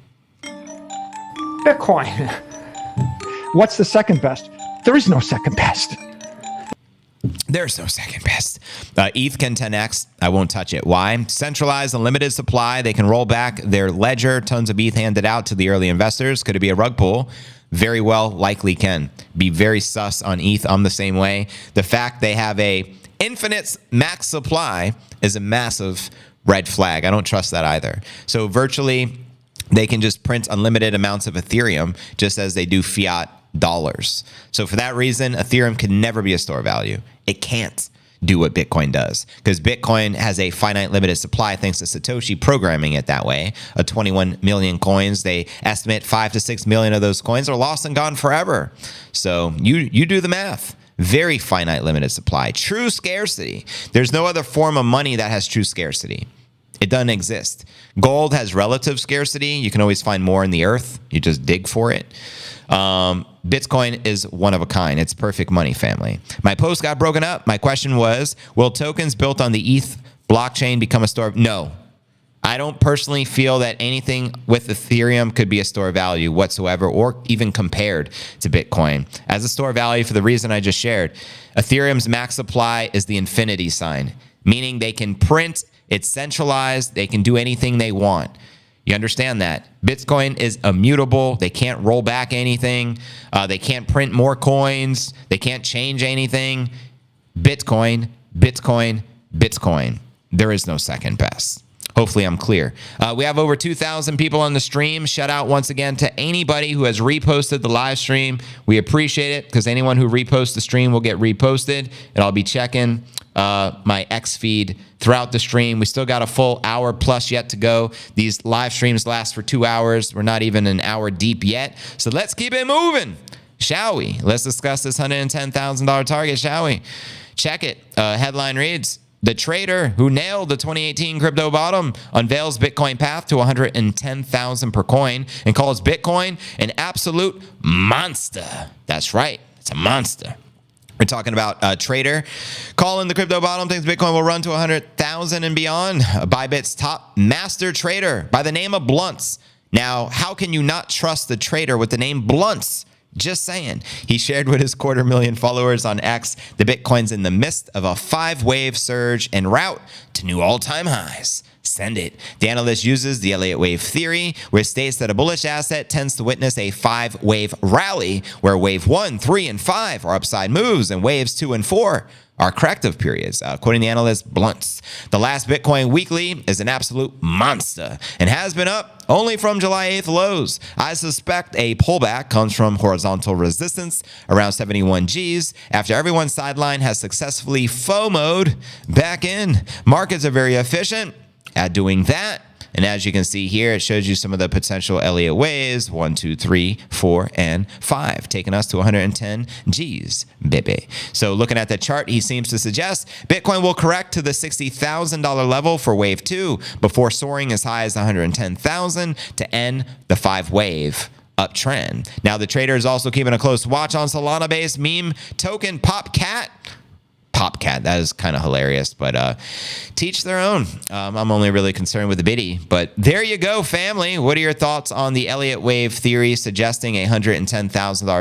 Bitcoin. What's the second best? There is no second best. There's no second best. ETH can 10x. I won't touch it. Why? Centralized, unlimited supply. They can roll back their ledger. Tons of ETH handed out to the early investors. Could it be a rug pull? Very well, likely can. Be very sus on ETH. I'm the same way. The fact they have a infinite max supply is a massive red flag. I don't trust that either. So virtually, they can just print unlimited amounts of Ethereum just as they do fiat dollars. So for that reason, Ethereum can never be a store of value. It can't do what Bitcoin does because Bitcoin has a finite limited supply thanks to Satoshi programming it that way. 21 million coins. They estimate 5 to 6 million of those coins are lost and gone forever. So you do the math. Very finite limited supply. True scarcity. There's no other form of money that has true scarcity. It doesn't exist. Gold has relative scarcity. You can always find more in the earth. You just dig for it. Bitcoin is one of a kind. It's perfect money, family. My post got broken up. My question was, will tokens built on the ETH blockchain become a store of... No. I don't personally feel that anything with Ethereum could be a store of value whatsoever or even compared to Bitcoin. As a store of value for the reason I just shared, Ethereum's max supply is the infinity sign, meaning they can print, it's centralized, they can do anything they want. You understand that? Bitcoin is immutable. They can't roll back anything. They can't print more coins. They can't change anything. Bitcoin, Bitcoin, Bitcoin. There is no second best. Hopefully I'm clear. We have over 2,000 people on the stream. Shout out once again to anybody who has reposted the live stream. We appreciate it because anyone who reposts the stream will get reposted. And I'll be checking my X feed throughout the stream. We still got a full hour plus yet to go. These live streams last for 2 hours. We're not even an hour deep yet. So let's keep it moving, shall we? Let's discuss this $110,000 target, shall we? Check it. Headline reads, the trader who nailed the 2018 crypto bottom unveils Bitcoin path to 110,000 per coin and calls Bitcoin an absolute monster. That's right. It's a monster. We're talking about a trader calling the crypto bottom, thinks Bitcoin will run to 100,000 and beyond. Bybit's top master trader by the name of Blunts. Now, how can you not trust the trader with the name Blunts? Just saying. He shared with his 250,000 followers on X, the Bitcoin's in the midst of a 5-wave surge en route to new all-time highs. Send it. The analyst uses the Elliott wave theory, which states that a bullish asset tends to witness a 5-wave rally, where wave 1, 3, and 5 are upside moves, and waves 2 and 4 are corrective periods. According to the analyst Blunts, the last Bitcoin weekly is an absolute monster and has been up only from July 8th lows. I suspect a pullback comes from horizontal resistance around 71 Gs after everyone's sideline has successfully FOMO'd back in. Markets are very efficient at doing that. And as you can see here, it shows you some of the potential Elliott waves, 1, 2, 3, 4, and 5, taking us to 110 Gs, baby. So looking at the chart, he seems to suggest Bitcoin will correct to the $60,000 level for wave 2 before soaring as high as 110,000 to end the 5-wave uptrend. Now, the trader is also keeping a close watch on Solana-based meme token Popcat. That is kind of hilarious, but teach their own. I'm only really concerned with the biddy, but there you go, family. What are your thoughts on the Elliott wave theory suggesting a $110,000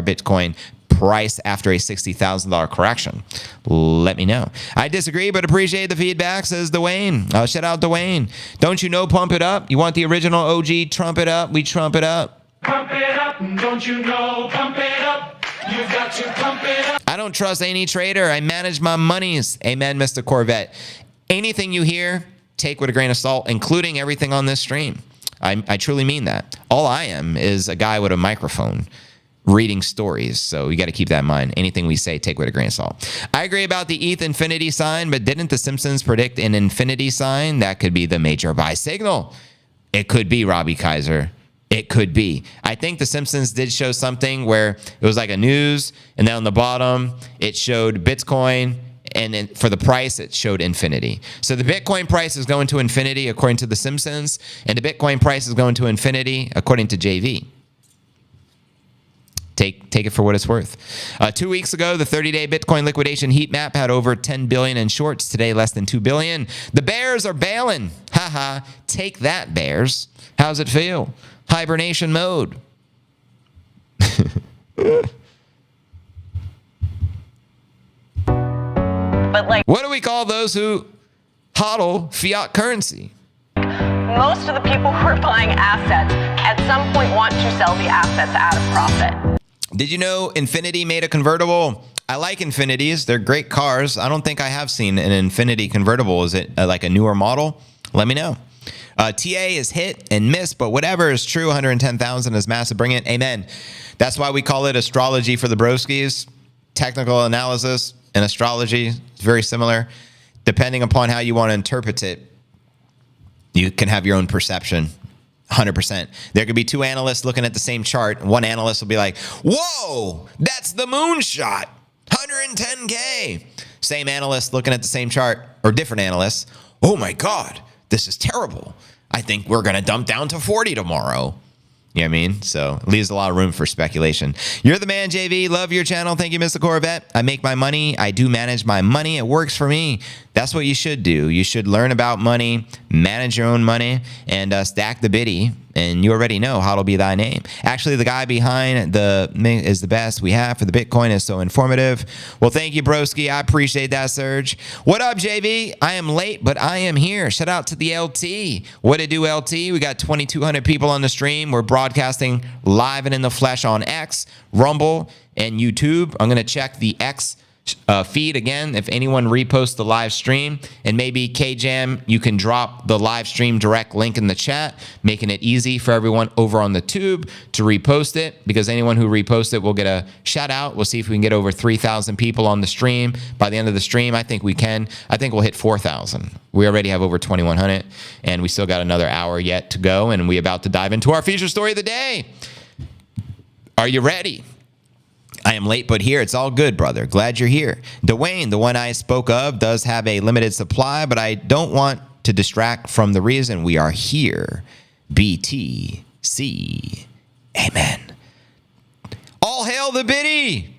Bitcoin price after a $60,000 correction? Let me know. I disagree, but appreciate the feedback, says Dwayne. Shout out Dwayne. Don't you know Pump It Up? You want the original OG Trump It Up? We trump it up. Pump it up, don't you know? Pump it up. You've got to pump it up. I don't trust any trader. I manage my monies. Amen, Mr. Corvette. Anything you hear, take with a grain of salt, including everything on this stream. I truly mean that. All I am is a guy with a microphone reading stories. So you got to keep that in mind. Anything we say, take with a grain of salt. I agree about the ETH infinity sign, but didn't the Simpsons predict an infinity sign? That could be the major buy signal. It could be, Robbie Kaiser. It could be. I think The Simpsons did show something where it was like a news, and then on the bottom, it showed Bitcoin, and then for the price, it showed infinity. So the Bitcoin price is going to infinity according to The Simpsons, and the Bitcoin price is going to infinity according to JV. Take it for what it's worth. 2 weeks ago, the 30-day Bitcoin liquidation heat map had over 10 billion in shorts. Today, less than 2 billion. The bears are bailing. Haha. Take that, bears. How's it feel? Hibernation mode. But like, what do we call those who hodl fiat currency? most of the people who are buying assets at some point want to sell the assets at a profit. Did you know Infinity made a convertible? I like Infinities. They're great cars. I don't think I have seen an Infinity convertible. Is it like a newer model? Let me know. TA is hit and miss, but whatever is true, 110,000 is massive. Bring it. Amen. That's why we call it astrology for the broskies. Technical analysis and astrology is very similar. Depending upon how you want to interpret it, you can have your own perception. 100%. There could be two analysts looking at the same chart. One analyst will be like, whoa, that's the moonshot. 110K. Same analyst looking at the same chart, or different analysts. Oh my God, this is terrible. I think we're going to dump down to 40 tomorrow. You know what I mean? So it leaves a lot of room for speculation. You're the man, JV. Love your channel. Thank you, Mr. Corvette. I make my money. I do manage my money. It works for me. That's what you should do. You should learn about money, manage your own money, and stack the biddy. And you already know how it'll be thy name. Actually, the guy behind is the best we have for the Bitcoin. Is so informative. Well, thank you, broski. I appreciate that, Serge. What up, JV? I am late, but I am here. Shout out to the LT. What it do, LT? We got 2,200 people on the stream. We're broadcasting live and in the flesh on X, Rumble, and YouTube. I'm going to check the X feed again if anyone reposts the live stream, and maybe KJam, you can drop the live stream direct link in the chat, making it easy for everyone over on the tube to repost it, because anyone who reposts it will get a shout out. We'll see if we can get over 3,000 people on the stream by the end of the stream. I think we can. I think we'll hit 4,000. We already have over 2,100, and we still got another hour yet to go, and we're about to dive into our feature story of the day. Are you ready? I am late, but here. It's all good, brother. Glad you're here. Dwayne, the one I spoke of, does have a limited supply, but I don't want to distract from the reason we are here. BTC. Amen. All hail the biddy,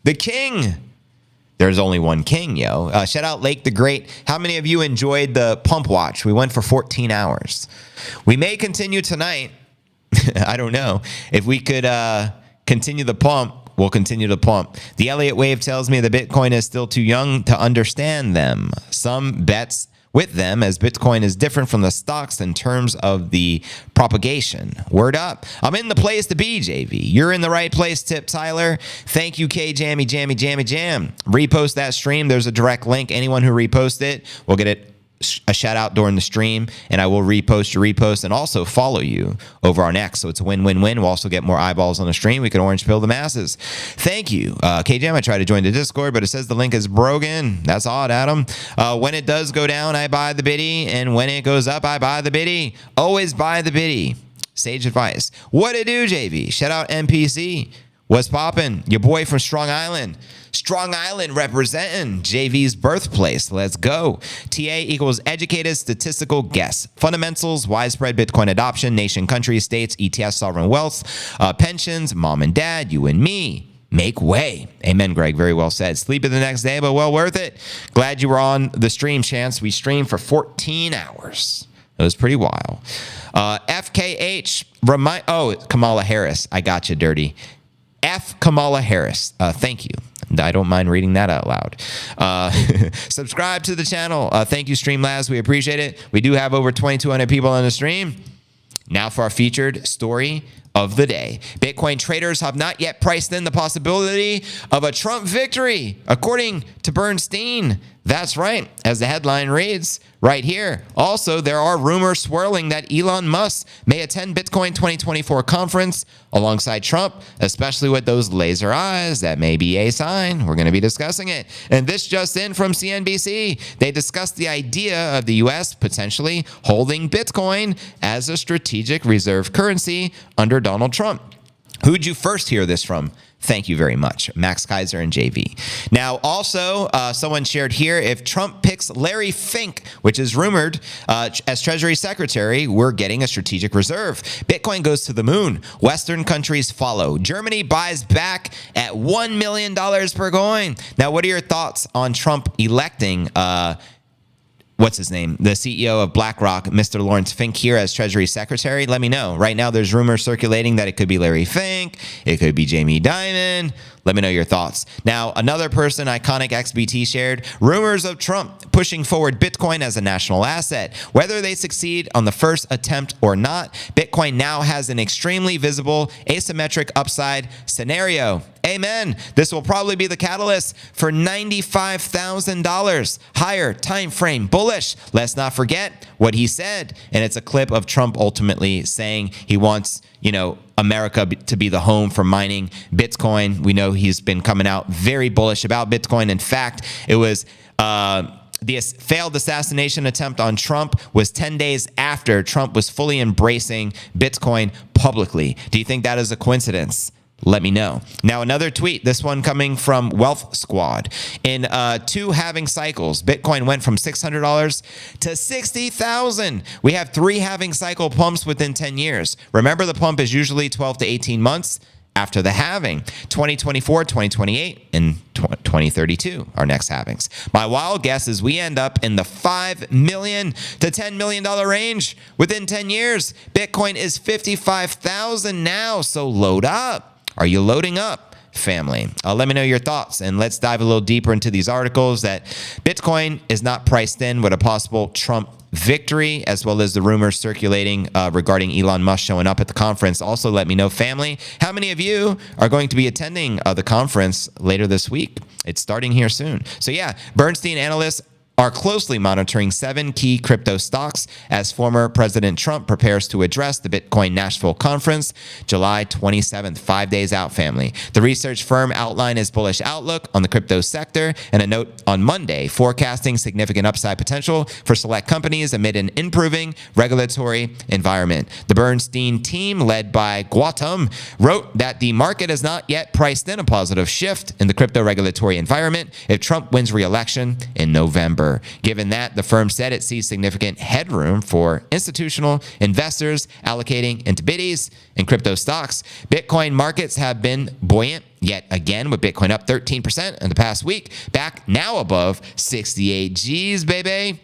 the king. There's only one king, yo. Shout out Lake the Great. How many of you enjoyed the pump watch? We went for 14 hours. We may continue tonight. I don't know. If we could continue the pump. We'll continue to pump. The Elliott wave tells me that Bitcoin is still too young to understand them. Some bets with them, as Bitcoin is different from the stocks in terms of the propagation. Word up. I'm in the place to be, JV. You're in the right place, Tip Tyler. Thank you, K Jammy Jammy Jammy Jam. Repost that stream. There's a direct link. Anyone who reposts it will get it a shout out during the stream, and I will repost your repost and also follow you over on X. So it's a win-win-win. We'll also get more eyeballs on the stream. We can orange pill the masses. Thank you. KJM, I tried to join the Discord, but it says the link is broken. That's odd, Adam. When it does go down, I buy the biddy, and when it goes up, I buy the biddy. Always buy the biddy. Sage advice. What it do, JV? Shout out NPC. What's poppin'? Your boy from Strong Island. Strong Island representing JV's birthplace. Let's go. TA equals educated statistical guess. Fundamentals, widespread Bitcoin adoption, nation, country, states, ETFs, sovereign wealth, pensions, mom and dad, you and me. Make way. Amen, Greg. Very well said. Sleep in the next day, but well worth it. Glad you were on the stream, Chance. We streamed for 14 hours. It was pretty wild. FKH, Kamala Harris. I got you, Dirty. F. Kamala Harris. Thank you. I don't mind reading that out loud. Subscribe to the channel. Thank you, Streamlabs. We appreciate it. We do have over 2,200 people on the stream. Now for our featured story of the day. Bitcoin traders have not yet priced in the possibility of a Trump victory, according to Bernstein. That's right, as the headline reads right here. Also, there are rumors swirling that Elon Musk may attend Bitcoin 2024 conference alongside Trump, especially with those laser eyes. That may be a sign. We're going to be discussing it. And this just in from CNBC. They discussed the idea of the U.S. potentially holding Bitcoin as a strategic reserve currency under Donald Trump. Who'd you first hear this from? Thank you very much, Max Kaiser and JV. Now, also, someone shared here, if Trump picks Larry Fink, which is rumored as Treasury Secretary, we're getting a strategic reserve. Bitcoin goes to the moon. Western countries follow. Germany buys back at $1 million per coin. Now, what are your thoughts on Trump electing what's his name? The CEO of BlackRock, Mr. Lawrence Fink, here as Treasury Secretary? Let me know. Right now, there's rumors circulating that it could be Larry Fink. It could be Jamie Dimon. Let me know your thoughts. Now, another person, Iconic XBT, shared rumors of Trump pushing forward Bitcoin as a national asset. Whether they succeed on the first attempt or not, Bitcoin now has an extremely visible asymmetric upside scenario. Amen. This will probably be the catalyst for $95,000 higher time frame bullish. Let's not forget what he said. And it's a clip of Trump ultimately saying he wants, America to be the home for mining Bitcoin. We know he's been coming out very bullish about Bitcoin. In fact, it was the failed assassination attempt on Trump was 10 days after Trump was fully embracing Bitcoin publicly. Do you think that is a coincidence? Let me know. Now, another tweet, this one coming from Wealth Squad. In 2 halving cycles, Bitcoin went from $600 to $60,000. We have 3 halving cycle pumps within 10 years. Remember, the pump is usually 12 to 18 months after the halving. 2024, 2028, and 2032, our next halvings. My wild guess is we end up in the $5 million to $10 million range within 10 years. Bitcoin is $55,000 now, so load up. Are you loading up, family? Let me know your thoughts, and let's dive a little deeper into these articles that Bitcoin is not priced in with a possible Trump victory, as well as the rumors circulating regarding Elon Musk showing up at the conference. Also, let me know, family, how many of you are going to be attending the conference later this week? It's starting here soon. So yeah, Bernstein analysts are closely monitoring 7 key crypto stocks as former President Trump prepares to address the Bitcoin Nashville conference July 27th, 5 days out, family. The research firm outlined its bullish outlook on the crypto sector and a note on Monday forecasting significant upside potential for select companies amid an improving regulatory environment. The Bernstein team, led by Gautam, wrote that the market has not yet priced in a positive shift in the crypto regulatory environment if Trump wins re-election in November. Given that, the firm said it sees significant headroom for institutional investors allocating into biddies and crypto stocks. Bitcoin markets have been buoyant yet again, with Bitcoin up 13% in the past week, back now above 68 G's, baby.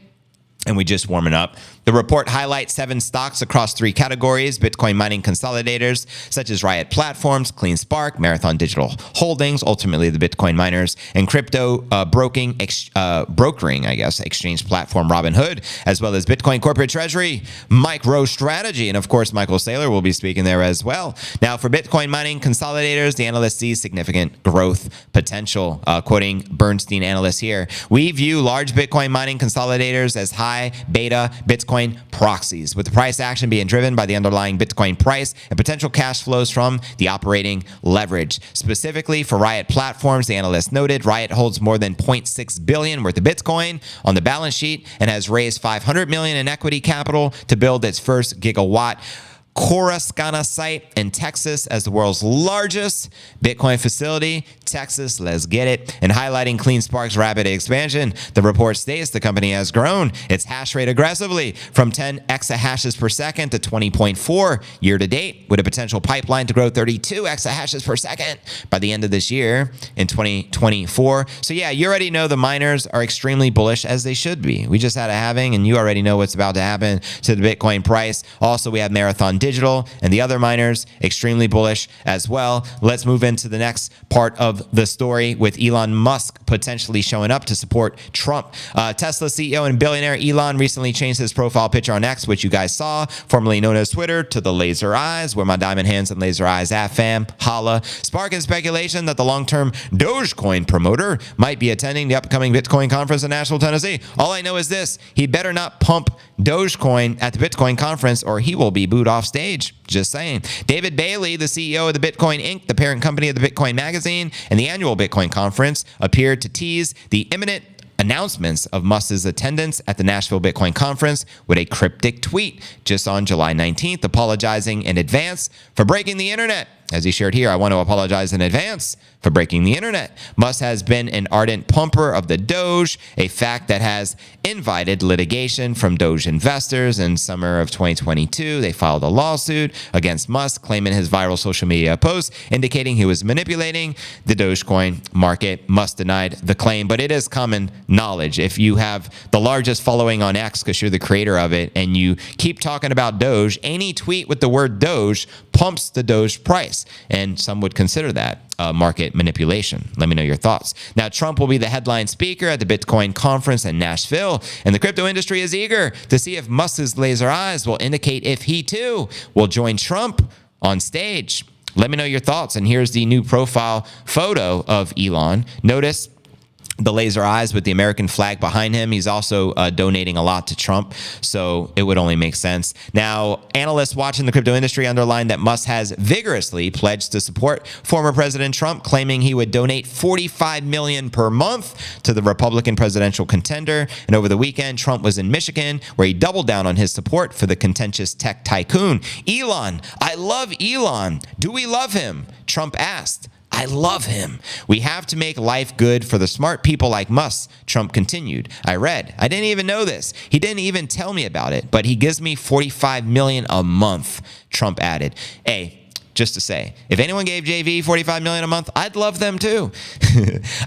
and we just warming up. The report highlights 7 stocks across 3 categories: Bitcoin mining consolidators such as Riot Platforms, CleanSpark, Marathon Digital Holdings, ultimately the Bitcoin miners, and crypto brokering, exchange platform Robinhood, as well as Bitcoin Corporate Treasury, MicroStrategy, and of course Michael Saylor will be speaking there as well. Now, for Bitcoin mining consolidators, the analyst sees significant growth potential. Quoting Bernstein analyst here, we view large Bitcoin mining consolidators as high beta Bitcoin proxies, with the price action being driven by the underlying Bitcoin price and potential cash flows from the operating leverage. Specifically for Riot Platforms, the analyst noted Riot holds more than $0.6 billion worth of Bitcoin on the balance sheet and has raised $500 million in equity capital to build its first gigawatt Coruscant site in Texas as the world's largest Bitcoin facility. Texas, let's get it. And highlighting CleanSpark's rapid expansion, the report states the company has grown its hash rate aggressively from 10 exahashes per second to 20.4 year to date, with a potential pipeline to grow 32 exahashes per second by the end of this year in 2024. So yeah, you already know the miners are extremely bullish, as they should be. We just had a halving, and you already know what's about to happen to the Bitcoin price. Also, we have Marathon Digital and the other miners extremely bullish as well. Let's move into the next part of the story with Elon Musk potentially showing up to support Trump. Tesla CEO and billionaire Elon recently changed his profile picture on X, which you guys saw, formerly known as Twitter, to the laser eyes. Where my diamond hands and laser eyes at, fam? Holla. Sparking speculation that the long-term Dogecoin promoter might be attending the upcoming Bitcoin conference in Nashville, Tennessee. All I know is this: he better not pump Dogecoin at the Bitcoin conference or he will be booed off stage. Just saying. David Bailey, the CEO of the Bitcoin Inc., the parent company of the Bitcoin Magazine and the annual Bitcoin conference, appeared to tease the imminent announcements of Musk's attendance at the Nashville Bitcoin conference with a cryptic tweet just on July 19th, apologizing in advance for breaking the internet. As he shared here, I want to apologize in advance for breaking the internet. Musk has been an ardent pumper of the Doge, a fact that has invited litigation from Doge investors. In summer of 2022, they filed a lawsuit against Musk, claiming his viral social media post indicating he was manipulating the Dogecoin market. Musk denied the claim, but it is common knowledge. If you have the largest following on X because you're the creator of it and you keep talking about Doge, any tweet with the word Doge pumps the Doge price. And some would consider that market manipulation. Let me know your thoughts. Now, Trump will be the headline speaker at the Bitcoin conference in Nashville, and the crypto industry is eager to see if Musk's laser eyes will indicate if he too will join Trump on stage. Let me know your thoughts. And here's the new profile photo of Elon. Notice the laser eyes with the American flag behind him. He's also donating a lot to Trump, so it would only make sense. Now, analysts watching the crypto industry underlined that Musk has vigorously pledged to support former President Trump, claiming he would donate $45 million per month to the Republican presidential contender. And over the weekend, Trump was in Michigan, where he doubled down on his support for the contentious tech tycoon. Elon, I love Elon. Do we love him? Trump asked. I love him. We have to make life good for the smart people like Musk, Trump continued. I didn't even know this. He didn't even tell me about it, but he gives me $45 million a month, Trump added. Hey, just to say, if anyone gave JV $45 million a month, I'd love them too.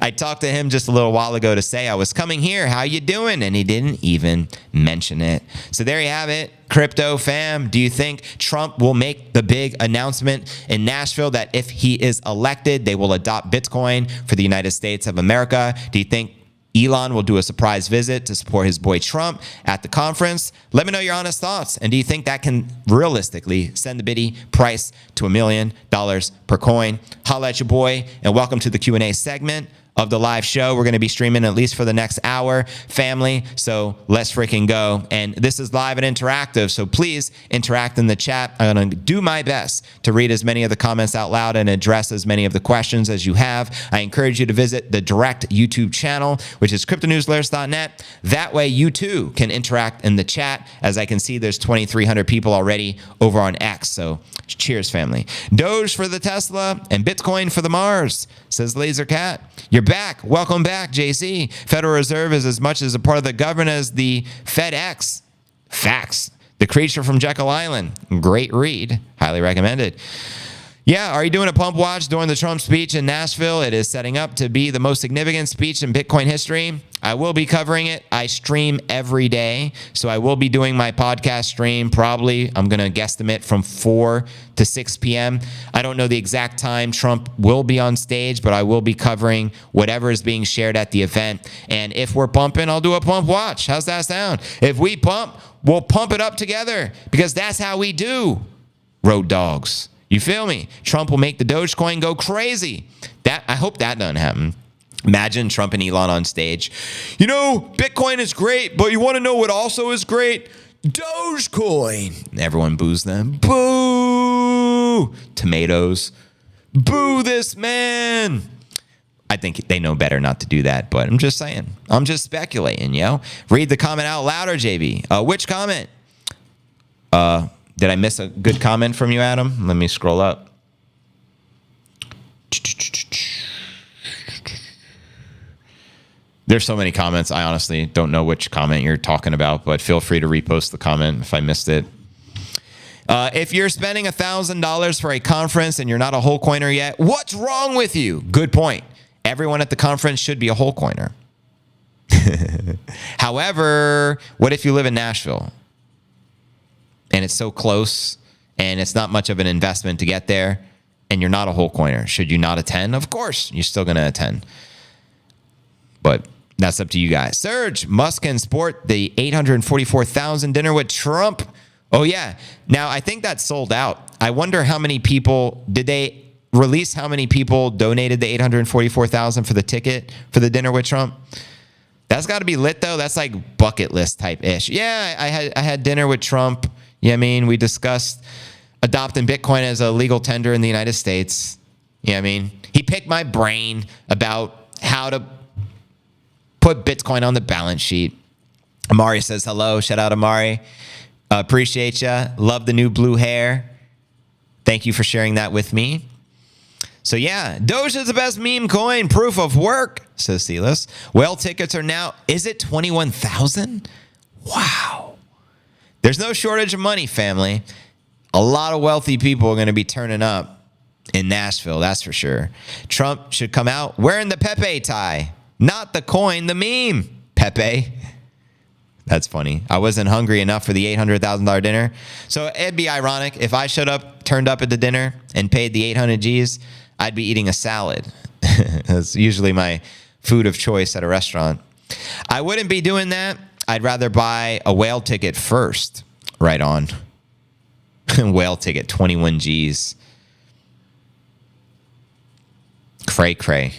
I talked to him just a little while ago to say I was coming here. How you doing? And he didn't even mention it. So there you have it. Crypto fam, do you think Trump will make the big announcement in Nashville that if he is elected, they will adopt Bitcoin for the United States of America? Do you think Elon will do a surprise visit to support his boy Trump at the conference? Let me know your honest thoughts. And do you think that can realistically send the biddy price to $1 million per coin? Holla at your boy, and welcome to the Q&A segment of the live show. We're going to be streaming at least for the next hour, family. So let's freaking go. And this is live and interactive. So please interact in the chat. I'm going to do my best to read as many of the comments out loud and address as many of the questions as you have. I encourage you to visit the direct YouTube channel, which is cryptonewsalerts.net. That way you too can interact in the chat. As I can see, there's 2,300 people already over on X. So cheers, family. Doge for the Tesla and Bitcoin for the Mars, says Laser Cat. You're back. Welcome back, JC. Federal Reserve is as much as a part of the government as the FedEx. Facts. The Creature from Jekyll Island. Great read. Highly recommended. Yeah, are you doing a pump watch during the Trump speech in Nashville? It is setting up to be the most significant speech in Bitcoin history. I will be covering it. I stream every day, so I will be doing my podcast stream probably, I'm going to guesstimate, from 4 to 6 p.m. I don't know the exact time Trump will be on stage, but I will be covering whatever is being shared at the event. And if we're pumping, I'll do a pump watch. How's that sound? If we pump, we'll pump it up together, because that's how we do, road dogs. You feel me? Trump will make the Dogecoin go crazy. I hope that doesn't happen. Imagine Trump and Elon on stage. You know, Bitcoin is great, but you want to know what also is great? Dogecoin. Everyone boos them. Boo! Tomatoes. Boo this man. I think they know better not to do that, but I'm just saying. I'm just speculating, yo. Read the comment out louder, JB. Which comment? Did I miss a good comment from you, Adam? Let me scroll up. There's so many comments. I honestly don't know which comment you're talking about, but feel free to repost the comment if I missed it. If you're spending $1,000 for a conference and you're not a whole coiner yet, what's wrong with you? Good point. Everyone at the conference should be a whole coiner. However, what if you live in Nashville and it's so close and it's not much of an investment to get there and you're not a whole coiner? Should you not attend? Of course, you're still going to attend. But that's up to you guys. Serge, Musk can sport the $844,000 dinner with Trump. Oh, yeah. Now, I think that's sold out. I wonder how many people, did they release how many people donated the $844,000 for the ticket for the dinner with Trump? That's got to be lit, though. That's like bucket list type ish. Yeah, I had dinner with Trump. Yeah, I mean, we discussed adopting Bitcoin as a legal tender in the United States. Yeah, I mean, he picked my brain about how to put Bitcoin on the balance sheet. Amari says hello. Shout out, Amari. Appreciate ya. Love the new blue hair. Thank you for sharing that with me. So yeah, Doge is the best meme coin. Proof of work, says Silas. Whale tickets are now, is it 21,000? Wow. There's no shortage of money, family. A lot of wealthy people are going to be turning up in Nashville, that's for sure. Trump should come out wearing the Pepe tie. Not the coin, the meme. Pepe. That's funny. I wasn't hungry enough for the $800,000 dinner. So it'd be ironic if I turned up at the dinner and paid the 800 G's, I'd be eating a salad. That's usually my food of choice at a restaurant. I wouldn't be doing that. I'd rather buy a whale ticket first. Right on. Whale ticket, 21 G's. Cray cray.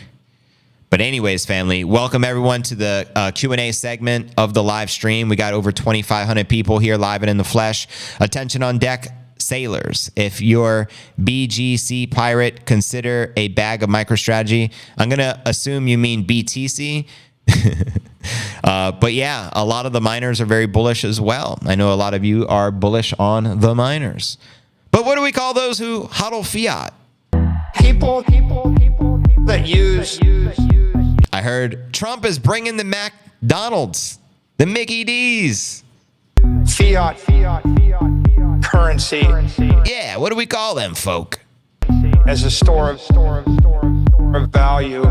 But anyways, family, welcome everyone to the Q&A segment of the live stream. We got over 2,500 people here live and in the flesh. Attention on deck, sailors. If you're BGC pirate, consider a bag of MicroStrategy. I'm going to assume you mean BTC. But yeah, a lot of the miners are very bullish as well. I know a lot of you are bullish on the miners. But what do we call those who hodl fiat? People that use. I heard Trump is bringing the McDonald's, the Mickey D's. Fiat currency. Yeah, what do we call them, folk? As a store of value.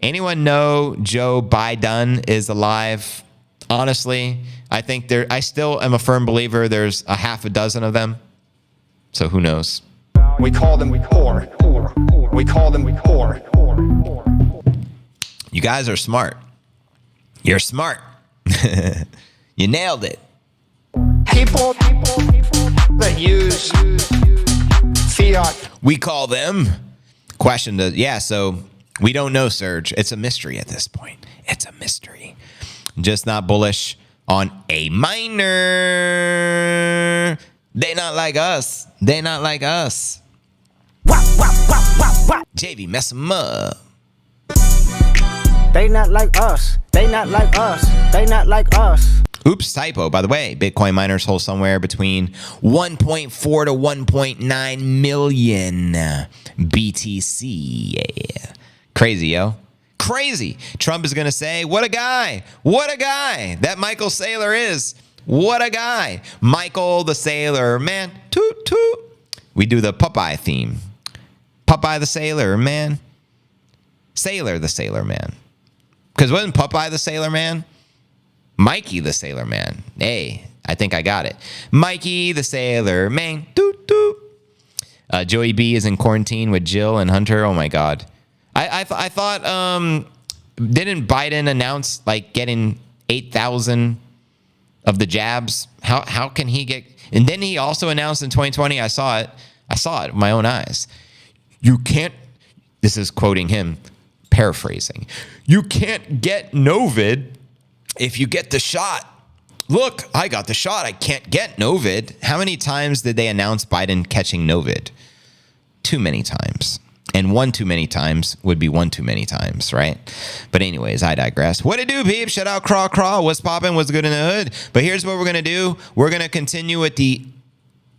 Anyone know Joe Biden is alive? Honestly, I think I still am a firm believer there's a half a dozen of them. So who knows? We call them poor. We call them poor. You guys are smart. You're smart. You nailed it. People that use fiat. We call them. So we don't know, Serge. It's a mystery at this point. It's a mystery. Just not bullish on a miner. They not like us. They not like us. JV, mess them up. They not like us. They not like us. They not like us. Oops, typo. By the way, Bitcoin miners hold somewhere between 1.4 to 1.9 million BTC. Yeah. Crazy, yo. Crazy. Trump is going to say, what a guy. What a guy. That Michael Saylor is. What a guy. Michael the Sailor Man. Toot, toot. We do the Popeye theme. Popeye the Sailor Man. Sailor the Sailor Man. Because wasn't Popeye the Sailor Man? Mikey the Sailor Man. Hey, I think I got it. Mikey the Sailor Man. Doot, doot. Joey B is in quarantine with Jill and Hunter. Oh my God. I thought, didn't Biden announce like getting 8,000 of the jabs? How can he get? And then he also announced in 2020. I saw it with my own eyes. You can't. This is quoting him, paraphrasing. You can't get Novid if you get the shot. Look, I got the shot. I can't get Novid. How many times did they announce Biden catching Novid? Too many times. And one too many times would be one too many times, right? But anyways, I digress. What it do, peeps? Shout out Craw Craw. What's poppin'? What's good in the hood? But here's what we're going to do. We're going to continue with the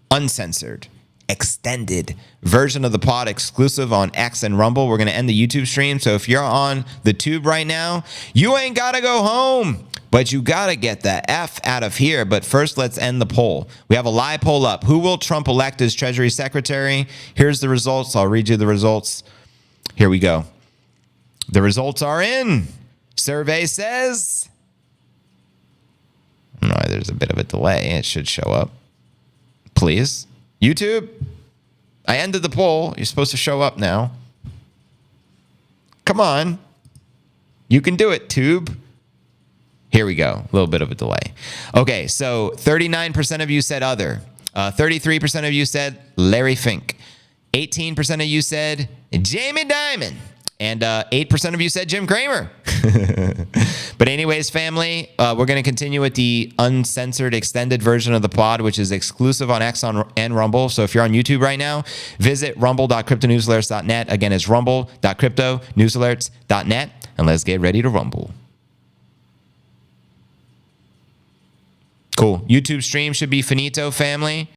uncensored, extended version of the pod exclusive on X and Rumble. We're going to end the YouTube stream. So if you're on the tube right now, you ain't got to go home, but you got to get the F out of here. But first, let's end the poll. We have a live poll up. Who will Trump elect as Treasury Secretary? Here's the results. I'll read you the results. Here we go. The results are in. Survey says, no, there's a bit of a delay. It should show up. Please. YouTube, I ended the poll. You're supposed to show up now. Come on. You can do it, Tube. Here we go. A little bit of a delay. Okay, so 39% of you said other. 33% of you said Larry Fink. 18% of you said Jamie Dimon. And 8% of you said Jim Cramer. But anyways, family, we're going to continue with the uncensored extended version of the pod, which is exclusive on X and Rumble. So if you're on YouTube right now, visit rumble.cryptonewsalerts.net. Again, it's rumble.cryptonewsalerts.net. And let's get ready to rumble. Cool. YouTube stream should be finito, family.